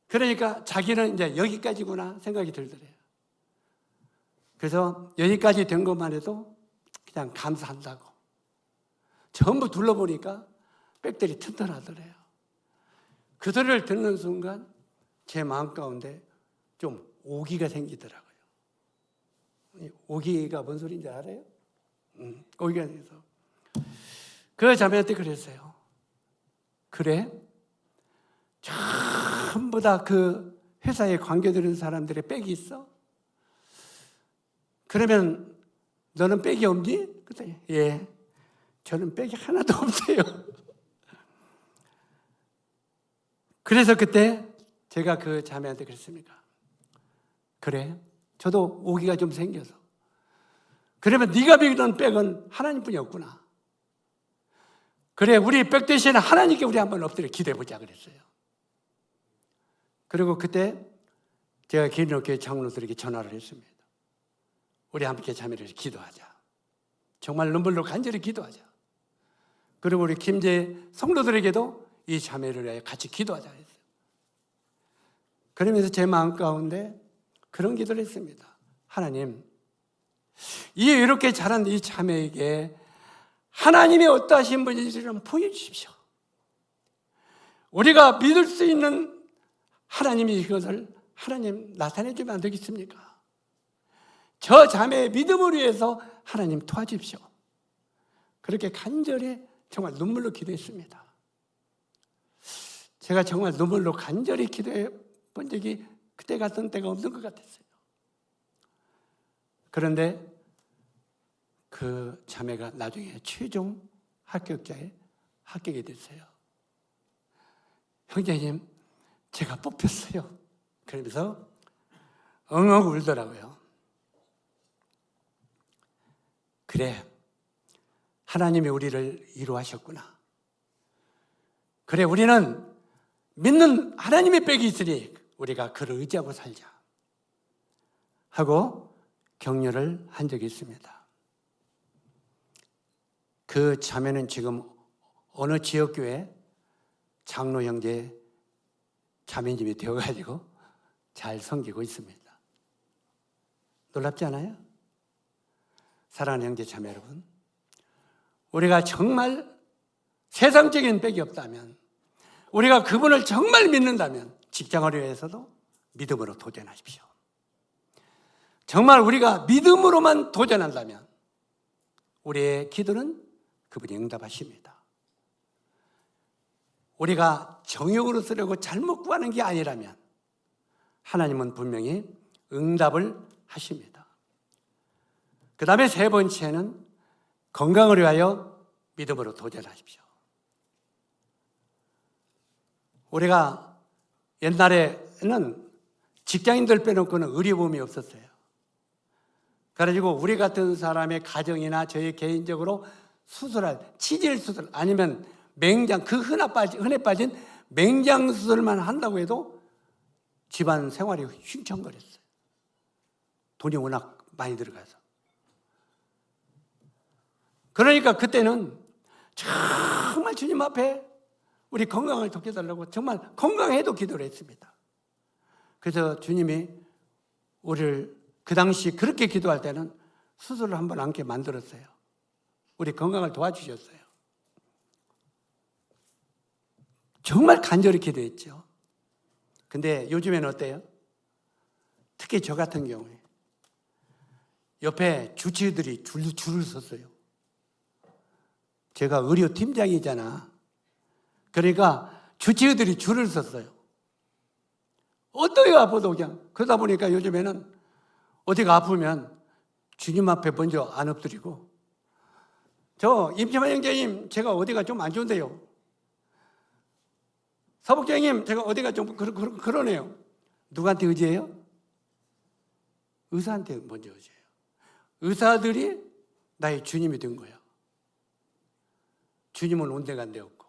그러니까 자기는 이제 여기까지구나 생각이 들더래요. 그래서 여기까지 된 것만 해도 그냥 감사한다고. 전부 둘러보니까 빽들이 튼튼하더래요. 그 소리를 듣는 순간 제 마음 가운데 좀 오기가 생기더라고요. 오기가 뭔 소리인지 알아요? 오기가 생겨서 그 자매한테 그랬어요. 그래? 전부 다 그 회사에 관계되는 사람들의 빽이 있어? 그러면 너는 빽이 없니? 그랬더니 예, 저는 빽이 하나도 없어요. 그래서 그때 제가 그 자매한테 그랬습니다. 그래, 저도 오기가 좀 생겨서. 그러면 네가 믿는 빽은 하나님뿐이 없구나. 그래, 우리 빽 대신에 하나님께 우리 한번 엎드려 기도해보자 그랬어요. 그리고 그때 제가 기린옥교회 장로들에게 전화를 했습니다. 우리 함께 자매를 기도하자. 정말 눈물로 간절히 기도하자. 그리고 우리 김제 성도들에게도 이 자매를 위해 같이 기도하자 했어요. 그러면서 제 마음 가운데 그런 기도를 했습니다. 하나님, 이 이렇게 자란 이 자매에게 하나님의 어떠하신 분인지를 보여주십시오. 우리가 믿을 수 있는 하나님이 이것을 하나님 나타내 주면 안 되겠습니까? 저 자매의 믿음을 위해서 하나님 도와주십시오. 그렇게 간절히 정말 눈물로 기도했습니다. 제가 정말 눈물로 간절히 기도해 본 적이 그때 같은 때가 없는 것 같았어요. 그런데 그 자매가 나중에 최종 합격자에 합격이 됐어요. 형제님, 제가 뽑혔어요. 그러면서 엉엉 울더라고요. 그래, 하나님이 우리를 위로하셨구나. 그래, 우리는 믿는 하나님의 백이 있으니 우리가 그를 의지하고 살자 하고 격려를 한 적이 있습니다. 그 자매는 지금 어느 지역교회 장로 형제 자매님이 되어가지고 잘 섬기고 있습니다. 놀랍지 않아요? 사랑하는 형제 자매 여러분, 우리가 정말 세상적인 백이 없다면, 우리가 그분을 정말 믿는다면 직장을 위해서도 믿음으로 도전하십시오. 정말 우리가 믿음으로만 도전한다면 우리의 기도는 그분이 응답하십니다. 우리가 정욕으로 쓰려고 잘못 구하는 게 아니라면 하나님은 분명히 응답을 하십니다. 그 다음에 세 번째는 건강을 위하여 믿음으로 도전하십시오. 우리가 옛날에는 직장인들 빼놓고는 의료보험이 없었어요. 그래가지고 우리 같은 사람의 가정이나 저희 개인적으로 수술할 치질 수술 아니면 맹장, 그 흔해 빠진 맹장 수술만 한다고 해도 집안 생활이 휘청거렸어요. 돈이 워낙 많이 들어가서. 그러니까 그때는 정말 주님 앞에 우리 건강을 돕겨달라고 정말 건강해도 기도를 했습니다. 그래서 주님이 우리를 그 당시 그렇게 기도할 때는 수술을 한번 않게 만들었어요. 우리 건강을 도와주셨어요. 정말 간절히 기도했죠. 근데 요즘에는 어때요? 특히 저 같은 경우에 옆에 주치의들이 줄을 섰어요. 제가 의료팀장이잖아. 그러니까 주치의들이 줄을 섰어요. 어떠해요, 아파도 그냥. 그러다 보니까 요즘에는 어디가 아프면 주님 앞에 먼저 안 엎드리고, 저 임채만 형제님 제가 어디가 좀 안 좋은데요. 사복장님 제가 어디가 좀 그러네요. 누구한테 의지해요? 의사한테 먼저 의지해요. 의사들이 나의 주님이 된 거예요. 주님은 온데간데 없고,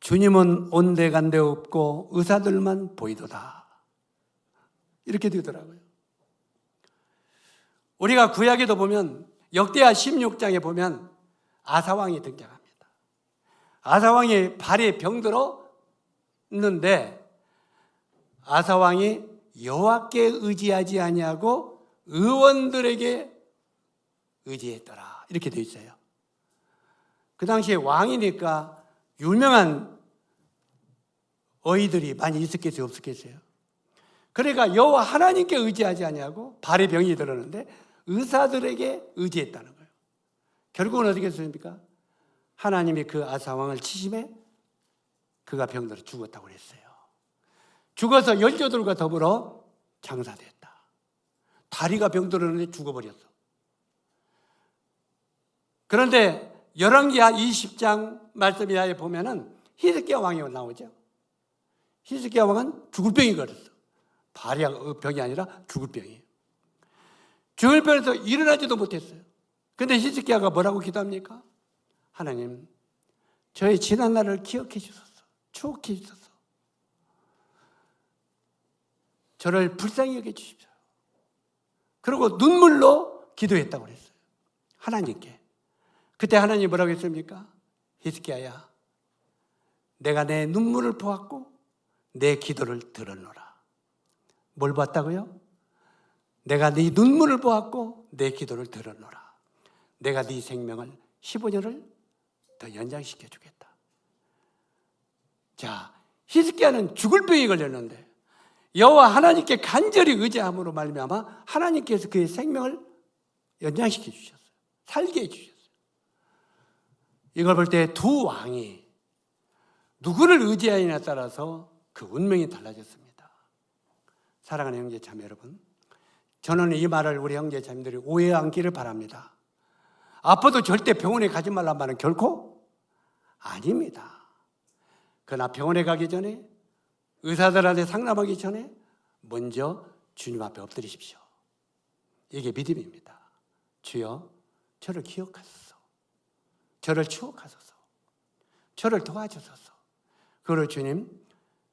주님은 온데간데 없고 의사들만 보이도다. 이렇게 되더라고요. 우리가 구약에도 보면 역대하 16장에 보면 아사왕이 등장합니다. 아사왕이 발에 병들었는데 아사왕이 여호와께 의지하지 아니하고 의원들에게 의지했더라. 이렇게 되어 있어요. 그 당시에 왕이니까 유명한 어이들이 많이 있었겠어요, 없었겠어요? 그러니까 여호와 하나님께 의지하지 아니하고 발에 병이 들었는데 의사들에게 의지했다는 거예요. 결국은 어떻게 했습니까? 하나님이 그 아사왕을 치심해 그가 병들어 죽었다고 그랬어요. 죽어서 열조들과 더불어 장사됐다. 다리가 병들었는데 죽어버렸어. 그런데 열왕기하 20장 말씀 이하에 보면은 히스기야 왕이 나오죠. 히스기야 왕은 죽을 병이 걸렸어. 발이 병이 아니라 죽을 병이에요. 죽을 병에서 일어나지도 못했어요. 근데 히스기야가 뭐라고 기도합니까? 하나님, 저의 지난 날을 기억해 주소서. 추억해 주소서. 저를 불쌍히 여겨 주십시오. 그리고 눈물로 기도했다고 그랬어요. 하나님께. 그때 하나님이 뭐라고 했습니까? 히스기야야, 내가 내 눈물을 보았고 내 기도를 들었노라. 뭘 봤다고요? 내가 네 눈물을 보았고 내 기도를 들었노라. 내가 네 생명을 15년을 더 연장시켜 주겠다. 자, 히스기야는 죽을 병에 걸렸는데 여호와 하나님께 간절히 의지함으로 말미암아 하나님께서 그의 생명을 연장시켜 주셨어요. 살게 해 주셨어요. 이걸 볼 때 두 왕이 누구를 의지하느냐에 따라서 그 운명이 달라졌습니다. 사랑하는 형제 자매 여러분, 저는 이 말을 우리 형제 자매들이 오해 않기를 바랍니다. 아파도 절대 병원에 가지 말란 말은 결코 아닙니다. 그러나 병원에 가기 전에, 의사들한테 상담하기 전에 먼저 주님 앞에 엎드리십시오. 이게 믿음입니다. 주여, 저를 기억하소서, 저를 추억하소서, 저를 도와주소서. 그리고 주님,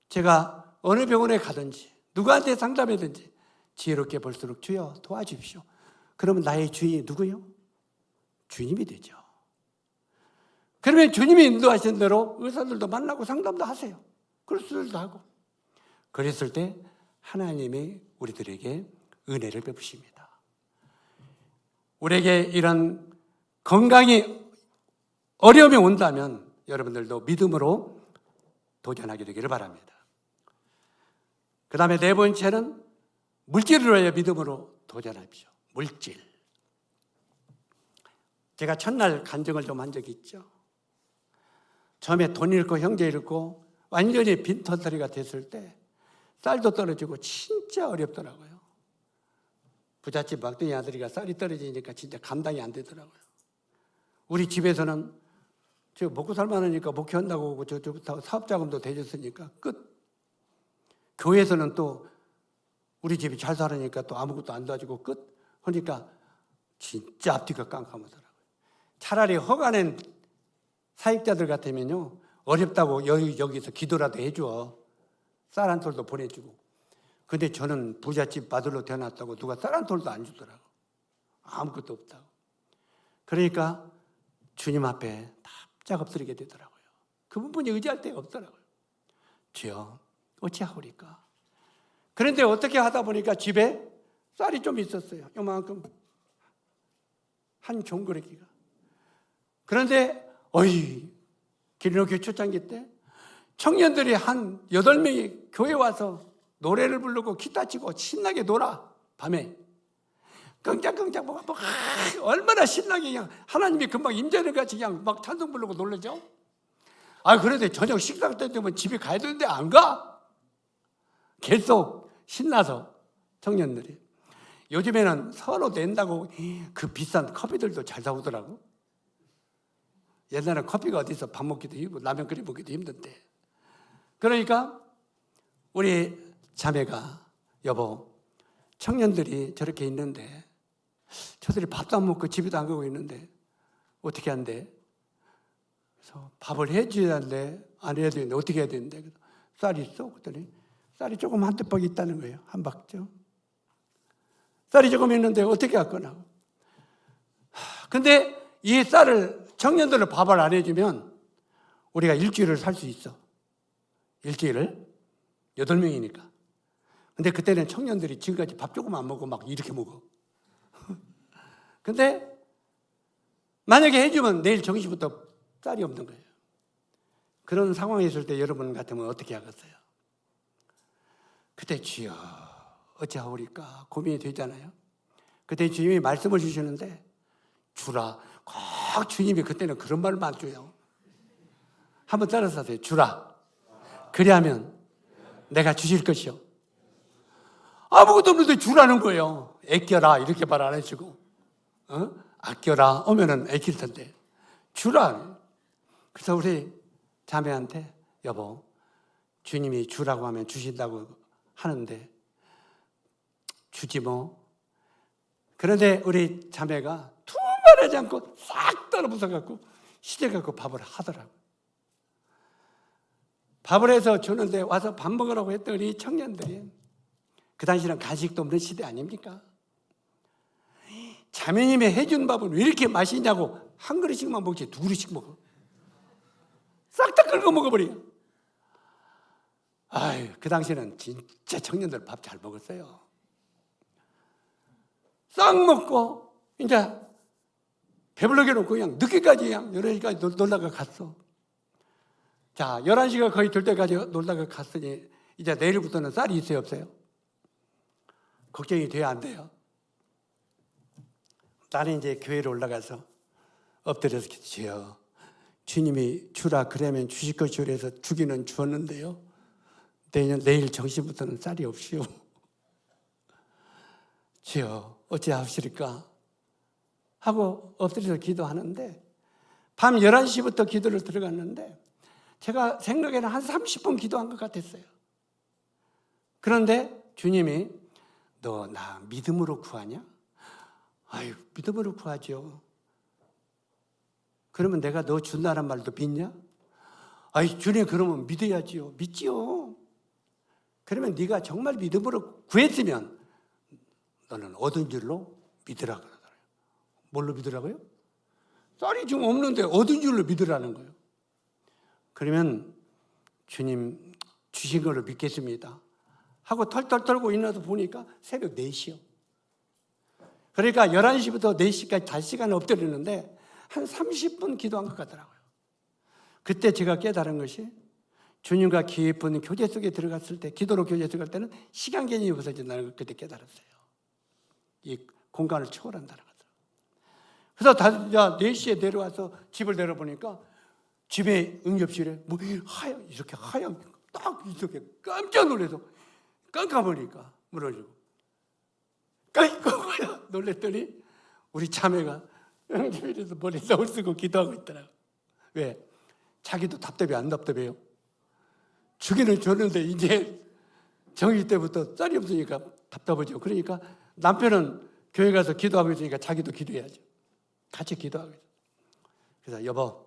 제가 어느 병원에 가든지 누구한테 상담하든지 지혜롭게 볼수록 주여 도와주십시오. 그러면 나의 주인이 누구요? 주님이 되죠. 그러면 주님이 인도하신 대로 의사들도 만나고 상담도 하세요. 그리스도도 하고. 그랬을 때 하나님이 우리들에게 은혜를 베푸십니다. 우리에게 이런 건강이 어려움이 온다면 여러분들도 믿음으로 도전하게 되기를 바랍니다. 그 다음에 네 번째는 물질을 위하여 믿음으로 도전하십시오. 물질. 제가 첫날 간증을 좀 한 적이 있죠. 처음에 돈 잃고 형제 잃고 완전히 빈털터리가 됐을 때 쌀도 떨어지고 진짜 어렵더라고요. 부잣집 막둥이 아들이가 쌀이 떨어지니까 진짜 감당이 안 되더라고요. 우리 집에서는 저 먹고 살만하니까 목회한다고 하고 저 사업자금도 대줬으니까 끝. 교회에서는 또 우리 집이 잘 살으니까 또 아무것도 안 도와주고 끝. 그러니까 진짜 앞뒤가 깜깜하더라고요. 차라리 허가낸 사역자들 같으면요, 어렵다고 여기서 기도라도 해줘. 쌀 한 톨도 보내주고. 근데 저는 부잣집 아들로 태어났다고 누가 쌀 한 톨도 안 주더라고. 아무것도 없다고. 그러니까 주님 앞에 납작 엎드리게 되더라고요. 그분이 의지할 데가 없더라고요. 주여, 어찌하오리까? 그런데 어떻게 하다 보니까 집에 쌀이 좀 있었어요. 요만큼. 한 종그레기가. 그런데 기린교회 초창기 때 청년들이 한 8명이 교회 와서 노래를 부르고 기타 치고 신나게 놀아. 밤에 끙짝끙짝 뭐 얼마나 신나게 그냥 하나님이 금방 임재를 같이 그냥 막 찬송 부르고 놀라죠. 그런데 저녁 식사 때 되면 집에 가야 되는데 안 가. 계속 신나서 청년들이. 요즘에는 서로 낸다고 그 비싼 커피들도 잘 사오더라고. 옛날에 커피가 어디서 밥 먹기도 힘들고 라면 끓여 먹기도 힘든데. 그러니까 우리 자매가 여보, 청년들이 저렇게 있는데 저들이 밥도 안 먹고 집에도 안 가고 있는데 어떻게 한대? 그래서 밥을 해줘야 하는데 안 해야 되는데 어떻게 해야 되는데? 쌀이 있어? 그랬더니 쌀이 조금 한 뚜껑 있다는 거예요. 한 박죠. 쌀이 조금 있는데 어떻게 할 거나. 근데 이 쌀을 청년들을 밥을 안 해주면 우리가 일주일을 살 수 있어. 일주일을 8명이니까. 근데 그때는 청년들이 지금까지 밥 조금 안 먹고 막 이렇게 먹어. 근데 만약에 해주면 내일 정시부터 쌀이 없는 거예요. 그런 상황이 있을 때 여러분 같으면 어떻게 하겠어요? 그때 주여 어찌하오리까 고민이 되잖아요. 그때 주님이 말씀을 주시는데 주라. 꼭 주님이 그때는 그런 말만 줘요. 한번 따라서 하세요. 주라. 그리하면 내가 주실 것이요. 아무것도 없는데 주라는 거예요. 아껴라 이렇게 말 안 해주고 아껴라 오면은 아낄 텐데 주라. 그래서 우리 자매한테 여보, 주님이 주라고 하면 주신다고 하는데 주지 뭐. 그런데 우리 자매가 두말하지 않고 싹 떨어부숴갖고 시켜갖고 밥을 하더라고. 밥을 해서 주는데 와서 밥 먹으라고 했더니 청년들이, 그 당시는 간식도 없는 시대 아닙니까? 자매님이 해준 밥은 왜 이렇게 맛있냐고 한 그릇씩만 먹지 2그릇씩 먹어. 싹 다 긁어 먹어버려. 그 당시에는 진짜 청년들 밥 잘 먹었어요. 싹 먹고 이제 배불러게 놓고 그냥 늦게까지 그냥 11시까지 놀다가 갔어. 자, 11시가 거의 될 때까지 놀다가 갔으니 이제 내일부터는 쌀이 있어요, 없어요? 걱정이 돼야 안 돼요? 나는 이제 교회로 올라가서 엎드려서 주여, 주님이 주라 그러면 주실 것이오 해서 주기는 주었는데요, 내일 정시부터는 쌀이 없이요. 주여 어찌하시리까 하고 엎드려서 기도하는데, 밤 11시부터 기도를 들어갔는데 제가 생각에는 한 30분 기도한 것 같았어요. 그런데 주님이 너 나 믿음으로 구하냐? 아유, 믿음으로 구하죠. 그러면 내가 너 준다는 말도 믿냐? 아이, 주님 그러면 믿어야지요. 믿지요. 그러면 네가 정말 믿음으로 구했으면 너는 얻은 줄로 믿으라 그러더라고요. 뭘로 믿으라고요? 쌀이 지금 없는데 얻은 줄로 믿으라는 거예요. 그러면 주님 주신 걸로 믿겠습니다 하고 털털 털고 일어나서 보니까 새벽 4시요. 그러니까 11시부터 4시까지 5시간을 엎드리는데 한 30분 기도한 것 같더라고요. 그때 제가 깨달은 것이, 주님과 깊은 교제 속에 들어갔을 때, 기도로 교제 들어갈 때는 시간 개념이 없어진다는 걸 그때 깨달았어요. 이 공간을 초월한다는 것을. 그래서 4시에 내려와서 집을 내려보니까 집에 응접실에 뭐 이렇게 하얀 딱 이렇게 깜짝 놀라서 깜깜하니까 무너지고 깜깜하냐 놀랬더니 우리 자매가 응접실에서 머리 너울 쓰고 기도하고 있더라고. 왜? 자기도 답답해 안 답답해요? 주기는 줬는데 이제 정시 때부터 쌀이 없으니까 답답하죠. 그러니까 남편은 교회 가서 기도하고 있으니까 자기도 기도해야죠. 같이 기도하고 있어요. 그래서 여보,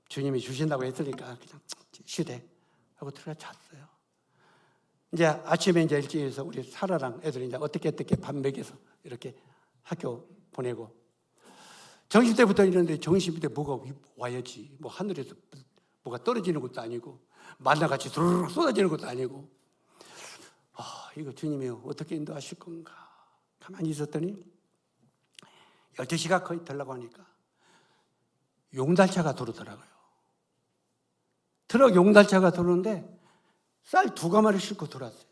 주님이 주신다고 했으니까 그냥 쉬대 하고 들어가 잤어요. 이제 아침에 이제 일찍 해서 우리 사라랑 애들이 이제 어떻게 밥 먹여서 이렇게 학교 보내고, 정시 때부터 이러는데 정시 때 뭐가 와야지. 뭐 하늘에서 뭐가 떨어지는 것도 아니고 만나같이 두루룩 쏟아지는 것도 아니고, 이거 주님이 어떻게 인도하실 건가 가만히 있었더니 12시가 거의 되려고 하니까 용달차가 들어오더라고요. 트럭 용달차가 들어오는데 쌀 2가마를 싣고 들어왔어요.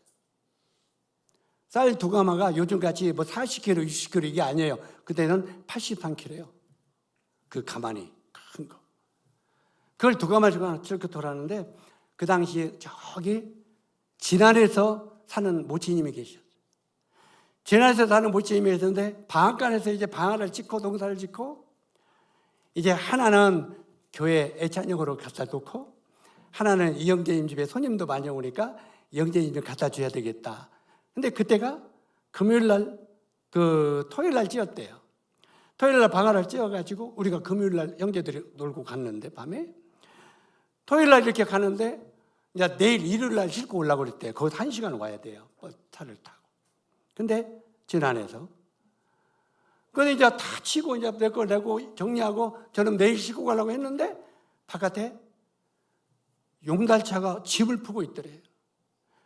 쌀 2가마가 요즘같이 뭐 40kg, 60kg 이게 아니에요. 그때는 83kg예요. 그 가마니 큰 거. 그걸 2가마를 싣고 돌아왔는데, 그 당시에 저기 진안에서 사는 모치님이 계셨어요. 진안에서 사는 모치님이 계셨는데 방앗간에서 이제 방아를 짓고 농사를 짓고, 이제 하나는 교회 애찬용으로 갖다 놓고 하나는 이영재님 집에 손님도 많이 오니까 영재님 좀 갖다 줘야 되겠다. 근데 그때가 금요일 날, 토요일 날 찧었대요. 토요일 날 방아를 찧어가지고 우리가 금요일 날 형제들이 놀고 갔는데, 밤에 토요일 날 이렇게 가는데 이제 내일 일요일 날 싣고 오려고 그랬대요. 거기서 1시간 와야 돼요. 차를 타고. 근데 진안에서. 근데 이제 다 치고 이제 내 걸 내고 정리하고 저는 내일 싣고 가려고 했는데 바깥에 용달차가 집을 푸고 있더래요.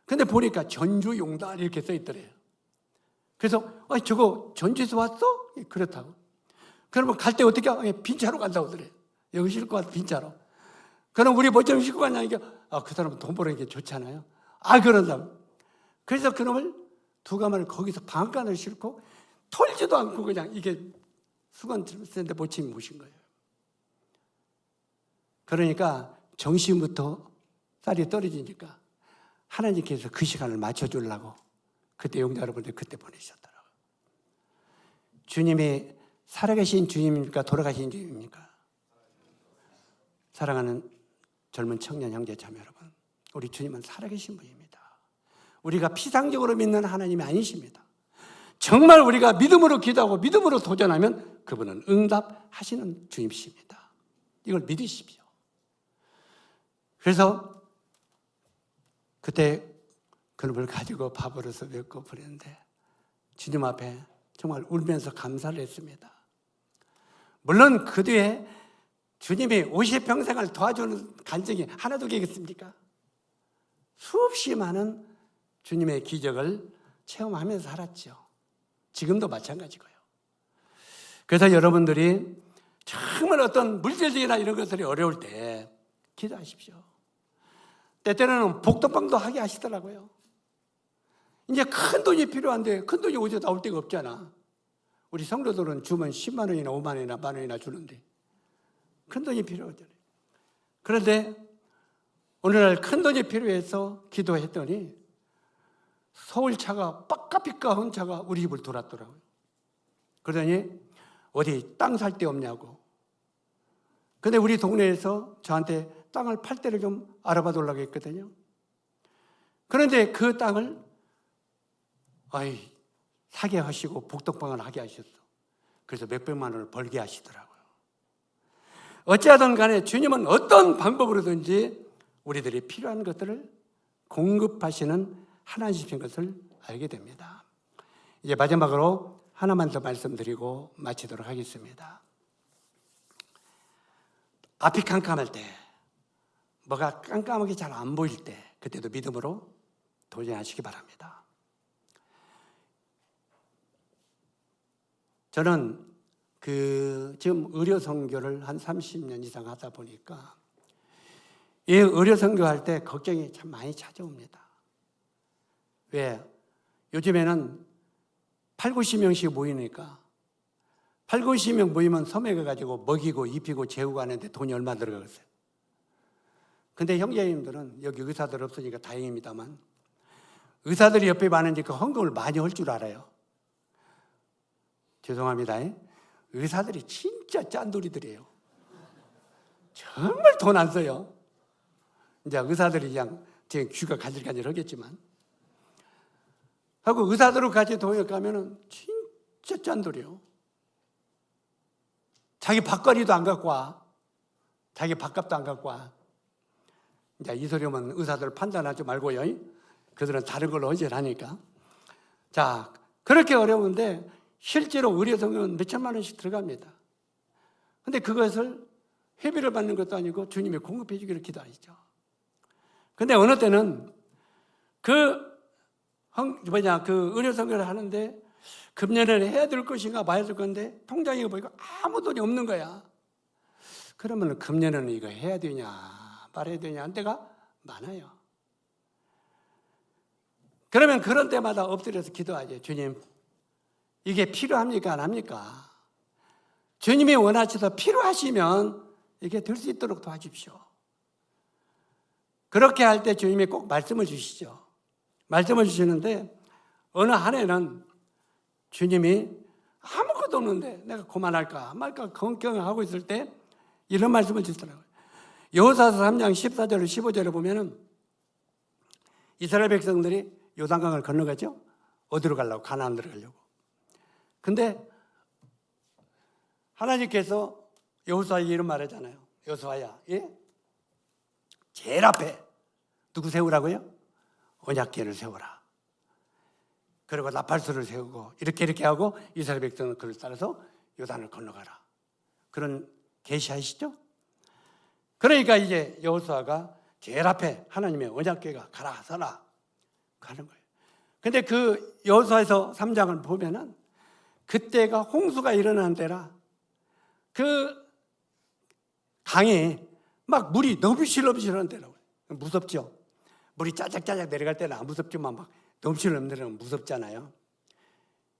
근데 보니까 전주 용달 이렇게 써 있더래요. 그래서 저거 전주에서 왔어? 그렇다고. 그러면 갈 때 어떻게 빈차로 간다고 그래요. 여기 싣고 와서 빈차로. 그럼 우리 뭐좀 싣고 가냐니까, 그 사람은 돈 버는 게 좋잖아요. 그런다고. 그래서 그놈을 2가마를 거기서 방앗간을 싣고 털지도 않고 그냥 이게 수건 쓰는데 모침이 모신 거예요. 그러니까 정시부터 쌀이 떨어지니까 하나님께서 그 시간을 맞춰주려고 그때 용자 여러분들 그때 보내셨더라고요. 주님이 살아계신 주님입니까? 돌아가신 주님입니까? 사랑하는 젊은 청년 형제 자매 여러분, 우리 주님은 살아계신 분입니다. 우리가 피상적으로 믿는 하나님이 아니십니다. 정말 우리가 믿음으로 기도하고 믿음으로 도전하면 그분은 응답하시는 주님이십니다. 이걸 믿으십시오. 그래서 그때 그놈을 가지고 밥으로서 먹고 보냈는데 주님 앞에 정말 울면서 감사를 했습니다. 물론 그 뒤에 주님이 50평생을 도와주는 간증이 하나도 되겠습니까? 수없이 많은 주님의 기적을 체험하면서 살았죠. 지금도 마찬가지고요. 그래서 여러분들이 정말 어떤 물질적이나 이런 것들이 어려울 때 기도하십시오. 때때로는 복덕방도 하게 하시더라고요. 이제 큰 돈이 필요한데 큰 돈이 어디서 나올 데가 없잖아. 우리 성도들은 주면 10만 원이나 5만 원이나 만 원이나 주는데 큰 돈이 필요하잖아요. 그런데 오늘날 큰 돈이 필요해서 기도했더니 서울차가 빡까삐까한 차가 우리 집을 돌았더라고요. 그러더니 어디 땅 살 데 없냐고. 근데 우리 동네에서 저한테 땅을 팔 때를 좀 알아봐 달라고 했거든요. 그런데 그 땅을 사게 하시고 복덕방을 하게 하셨어. 그래서 몇백만 원을 벌게 하시더라고요. 어찌하든 간에 주님은 어떤 방법으로든지 우리들이 필요한 것들을 공급하시는 하나님이신 것을 알게 됩니다. 이제 마지막으로 하나만 더 말씀드리고 마치도록 하겠습니다. 앞이 깜깜할 때, 뭐가 깜깜하게 잘 안 보일 때, 그때도 믿음으로 도전하시기 바랍니다. 저는 지금 의료 선교를 한 30년 이상 하다 보니까 이 의료 선교할 때 걱정이 참 많이 찾아옵니다. 왜? 요즘에는 8, 90명씩 모이니까 8, 90명 모이면 섬에 가가지고 먹이고 입히고 재우고 하는데 돈이 얼마 들어가겠어요? 근데 형제님들은 여기 의사들 없으니까 다행입니다만 의사들이 옆에 많으니까 헌금을 많이 할 줄 알아요. 죄송합니다. 의사들이 진짜 짠돌이들이에요. 정말 돈 안 써요. 이제 의사들이 그냥 제 귀가 간질간질 하겠지만 하고 의사들하고 같이 동역 가면은 진짜 짠돌이에요. 자기 밥거리도 안 갖고 와. 자기 밥값도 안 갖고 와. 이제 이 소리면 의사들 판단하지 말고요. 그들은 다른 걸로 헌신하니까. 자, 그렇게 어려운데 실제로 의료 성경은 몇 천만 원씩 들어갑니다. 근데 그것을 회비를 받는 것도 아니고 주님이 공급해 주기를 기도하시죠. 근데 어느 때는 그 의료 선교를 하는데 금년에 해야 될 것인가 말아야 될 건데 통장에 보니까 아무 돈이 없는 거야. 그러면 금년에는 이거 해야 되냐 말아야 되냐 한 때가 많아요. 그러면 그런 때마다 엎드려서 기도하죠. 주님, 이게 필요합니까 안 합니까? 주님이 원하셔서 필요하시면 이게 될 수 있도록 도와주십시오. 그렇게 할 때 주님이 꼭 말씀을 주시죠. 말씀을 주시는데 어느 한 해는 주님이 아무것도 없는데 내가 그만할까 말까 걱정하고 있을 때 이런 말씀을 주시더라고요. 여호수아서 3장 14절 15절에 보면은 이스라엘 백성들이 요단강을 건너가죠. 어디로 가려고? 가나안 들어가려고. 근데 하나님께서 여호수아에게 이런 말 하잖아요. 여호수아야, 제일 앞에 누구 세우라고요? 언약궤를 세워라. 그리고 나팔수를 세우고 이렇게 하고 이스라엘 백성은 그를 따라서 요단을 건너가라. 그런 계시하시죠? 그러니까 이제 여호수아가 제일 앞에 하나님의 언약궤가 가라 서라 가는 거예요. 근데 그 여호수아에서 3장을 보면은 그때가 홍수가 일어나는 때라 그 강에 막 물이 넘실넘실하는 때라고요. 무섭죠? 물이 짜작짜작 내려갈 때는 안 무섭지만 막 넘실넘실하면 무섭잖아요.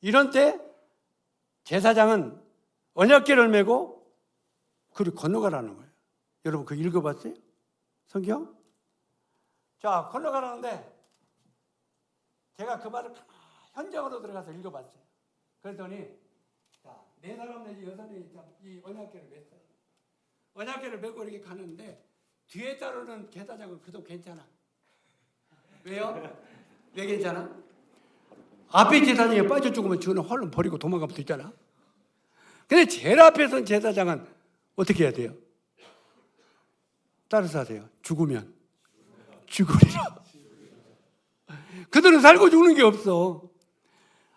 이런 때 제사장은 언약궤를 메고 그를 건너가라는 거예요. 여러분 그거 읽어봤어요? 성경? 자, 건너가라는데 제가 그 말을 현장으로 들어가서 읽어봤어요. 그랬더니 자, 4사람 내지 6사람이 이 언약궤를 맸어요. 언약궤를 메고 이렇게 가는데 뒤에 따르는 제사장은 그도 괜찮아. 왜요? 왜 괜찮아? 앞에 제사장이 빠져 죽으면 저는 활로 버리고 도망가면 되잖아. 근데 제일 앞에 선 제사장은 어떻게 해야 돼요? 따라서 하세요. 죽으면 죽으리라. 그들은 살고 죽는 게 없어.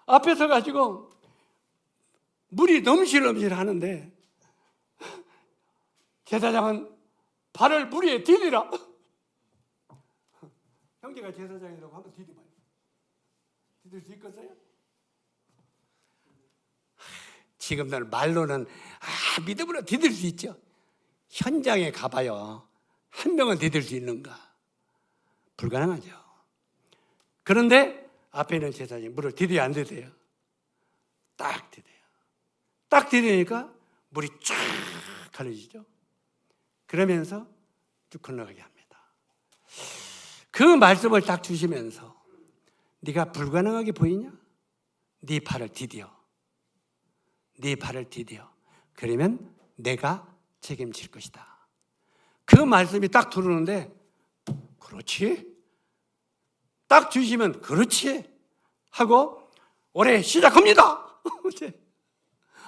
앞에 서가지고 물이 넘실넘실 하는데 제사장은 발을 물 위에 디디라. 형제가 제사장이라고 한번 디디봐요. 디딜 수 있겠어요? 지금들 말로는 믿음으로 디딜 수 있죠. 현장에 가봐요. 한 명은 디딜 수 있는가? 불가능하죠. 그런데 앞에 있는 제사장이 물을 디뎌야 안 디뎌요? 딱 디뎌요. 딱 디디니까 물이 쫙 갈라지죠. 그러면서 쭉 건너가게 합니다. 그 말씀을 딱 주시면서 네가 불가능하게 보이냐? 네 팔을 디뎌. 네 팔을 디뎌. 그러면 내가 책임질 것이다. 그 말씀이 딱 들어오는데 그렇지? 딱 주시면 그렇지? 하고 올해 시작합니다.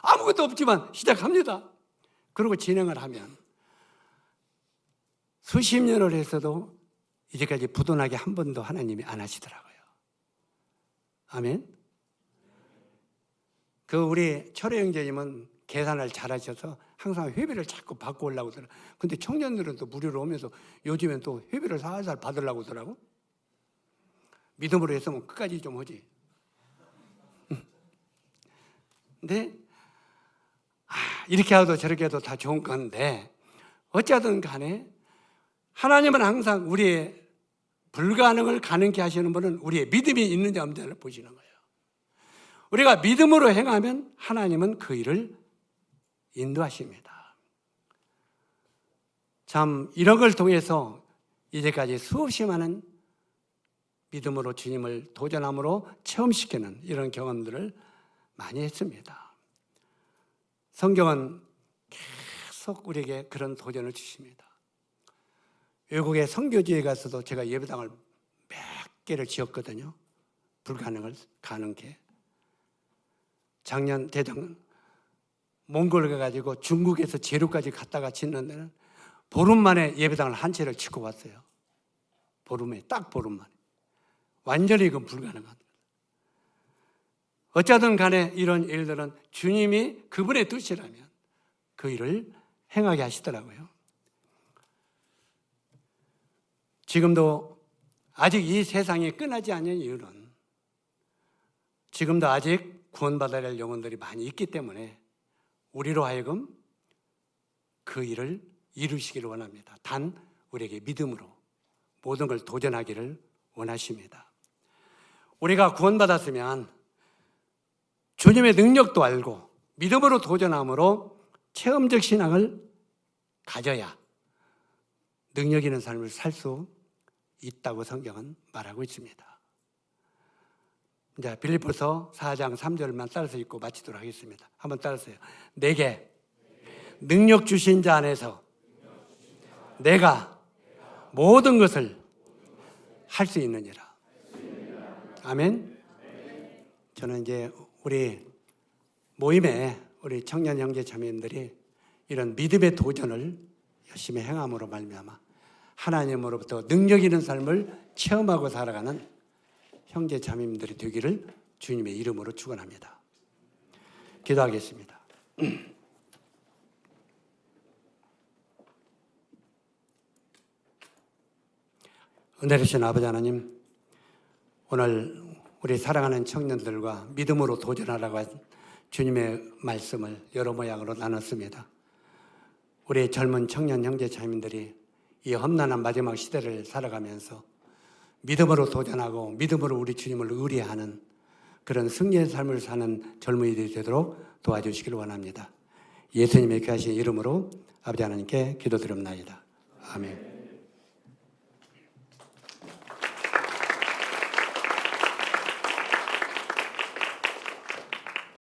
아무것도 없지만 시작합니다. 그리고 진행을 하면 수십 년을 했어도 이제까지 부도나게 한 번도 하나님이 안 하시더라고요. 아멘. 그 우리 철회 형제님은 계산을 잘하셔서 항상 회비를 자꾸 받고 오려고 하더라고요. 근데 청년들은 또 무료로 오면서 요즘엔 또 회비를 살살 받으려고 하더라고. 믿음으로 했으면 끝까지 좀 하지. 근데 이렇게 해도 저렇게 해도 다 좋은 건데 어쨌든 간에 하나님은 항상 우리의 불가능을 가능케 하시는 분은 우리의 믿음이 있느냐 없느냐를 보시는 거예요. 우리가 믿음으로 행하면 하나님은 그 일을 인도하십니다. 참 이런 걸 통해서 이제까지 수없이 많은 믿음으로 주님을 도전함으로 체험시키는 이런 경험들을 많이 했습니다. 성경은 계속 우리에게 그런 도전을 주십니다. 외국의 선교지에 가서도 제가 예배당을 몇 개를 지었거든요. 불가능을 가능케. 작년 대장 몽골 가가지고 중국에서 재료까지 갔다가 짓는 데는 보름 만에 예배당을 한 채를 짓고 왔어요. 보름에, 딱 보름 만에. 완전히 이건 불가능한. 어쩌든 간에 이런 일들은 주님이 그분의 뜻이라면 그 일을 행하게 하시더라고요. 지금도 아직 이 세상이 끝나지 않은 이유는 지금도 아직 구원받아야 할 영혼들이 많이 있기 때문에 우리로 하여금 그 일을 이루시기를 원합니다. 단 우리에게 믿음으로 모든 걸 도전하기를 원하십니다. 우리가 구원받았으면 주님의 능력도 알고 믿음으로 도전함으로 체험적 신앙을 가져야 능력 있는 삶을 살 수 있다고 성경은 말하고 있습니다. 이제 빌립보서 4장 3절만 따라서 읽고 마치도록 하겠습니다. 한번 따라서요. 내게 능력 주신 자 안에서 내가 모든 것을 할 수 있느니라. 아멘. 저는 이제 우리 모임에 우리 청년 형제 자매님들이 이런 믿음의 도전을 열심히 행함으로 말미암아 하나님으로부터 능력 있는 삶을 체험하고 살아가는 형제 자매님들이 되기를 주님의 이름으로 축원합니다. 기도하겠습니다. 은혜로우신 아버지 하나님, 오늘 우리 사랑하는 청년들과 믿음으로 도전하라고 한 주님의 말씀을 여러 모양으로 나눴습니다. 우리 젊은 청년 형제 자매들이 이 험난한 마지막 시대를 살아가면서 믿음으로 도전하고 믿음으로 우리 주님을 의뢰하는 그런 승리의 삶을 사는 젊은이들이 되도록 도와주시기를 원합니다. 예수님의 귀하신 이름으로 아버지 하나님께 기도드립나이다. 아멘.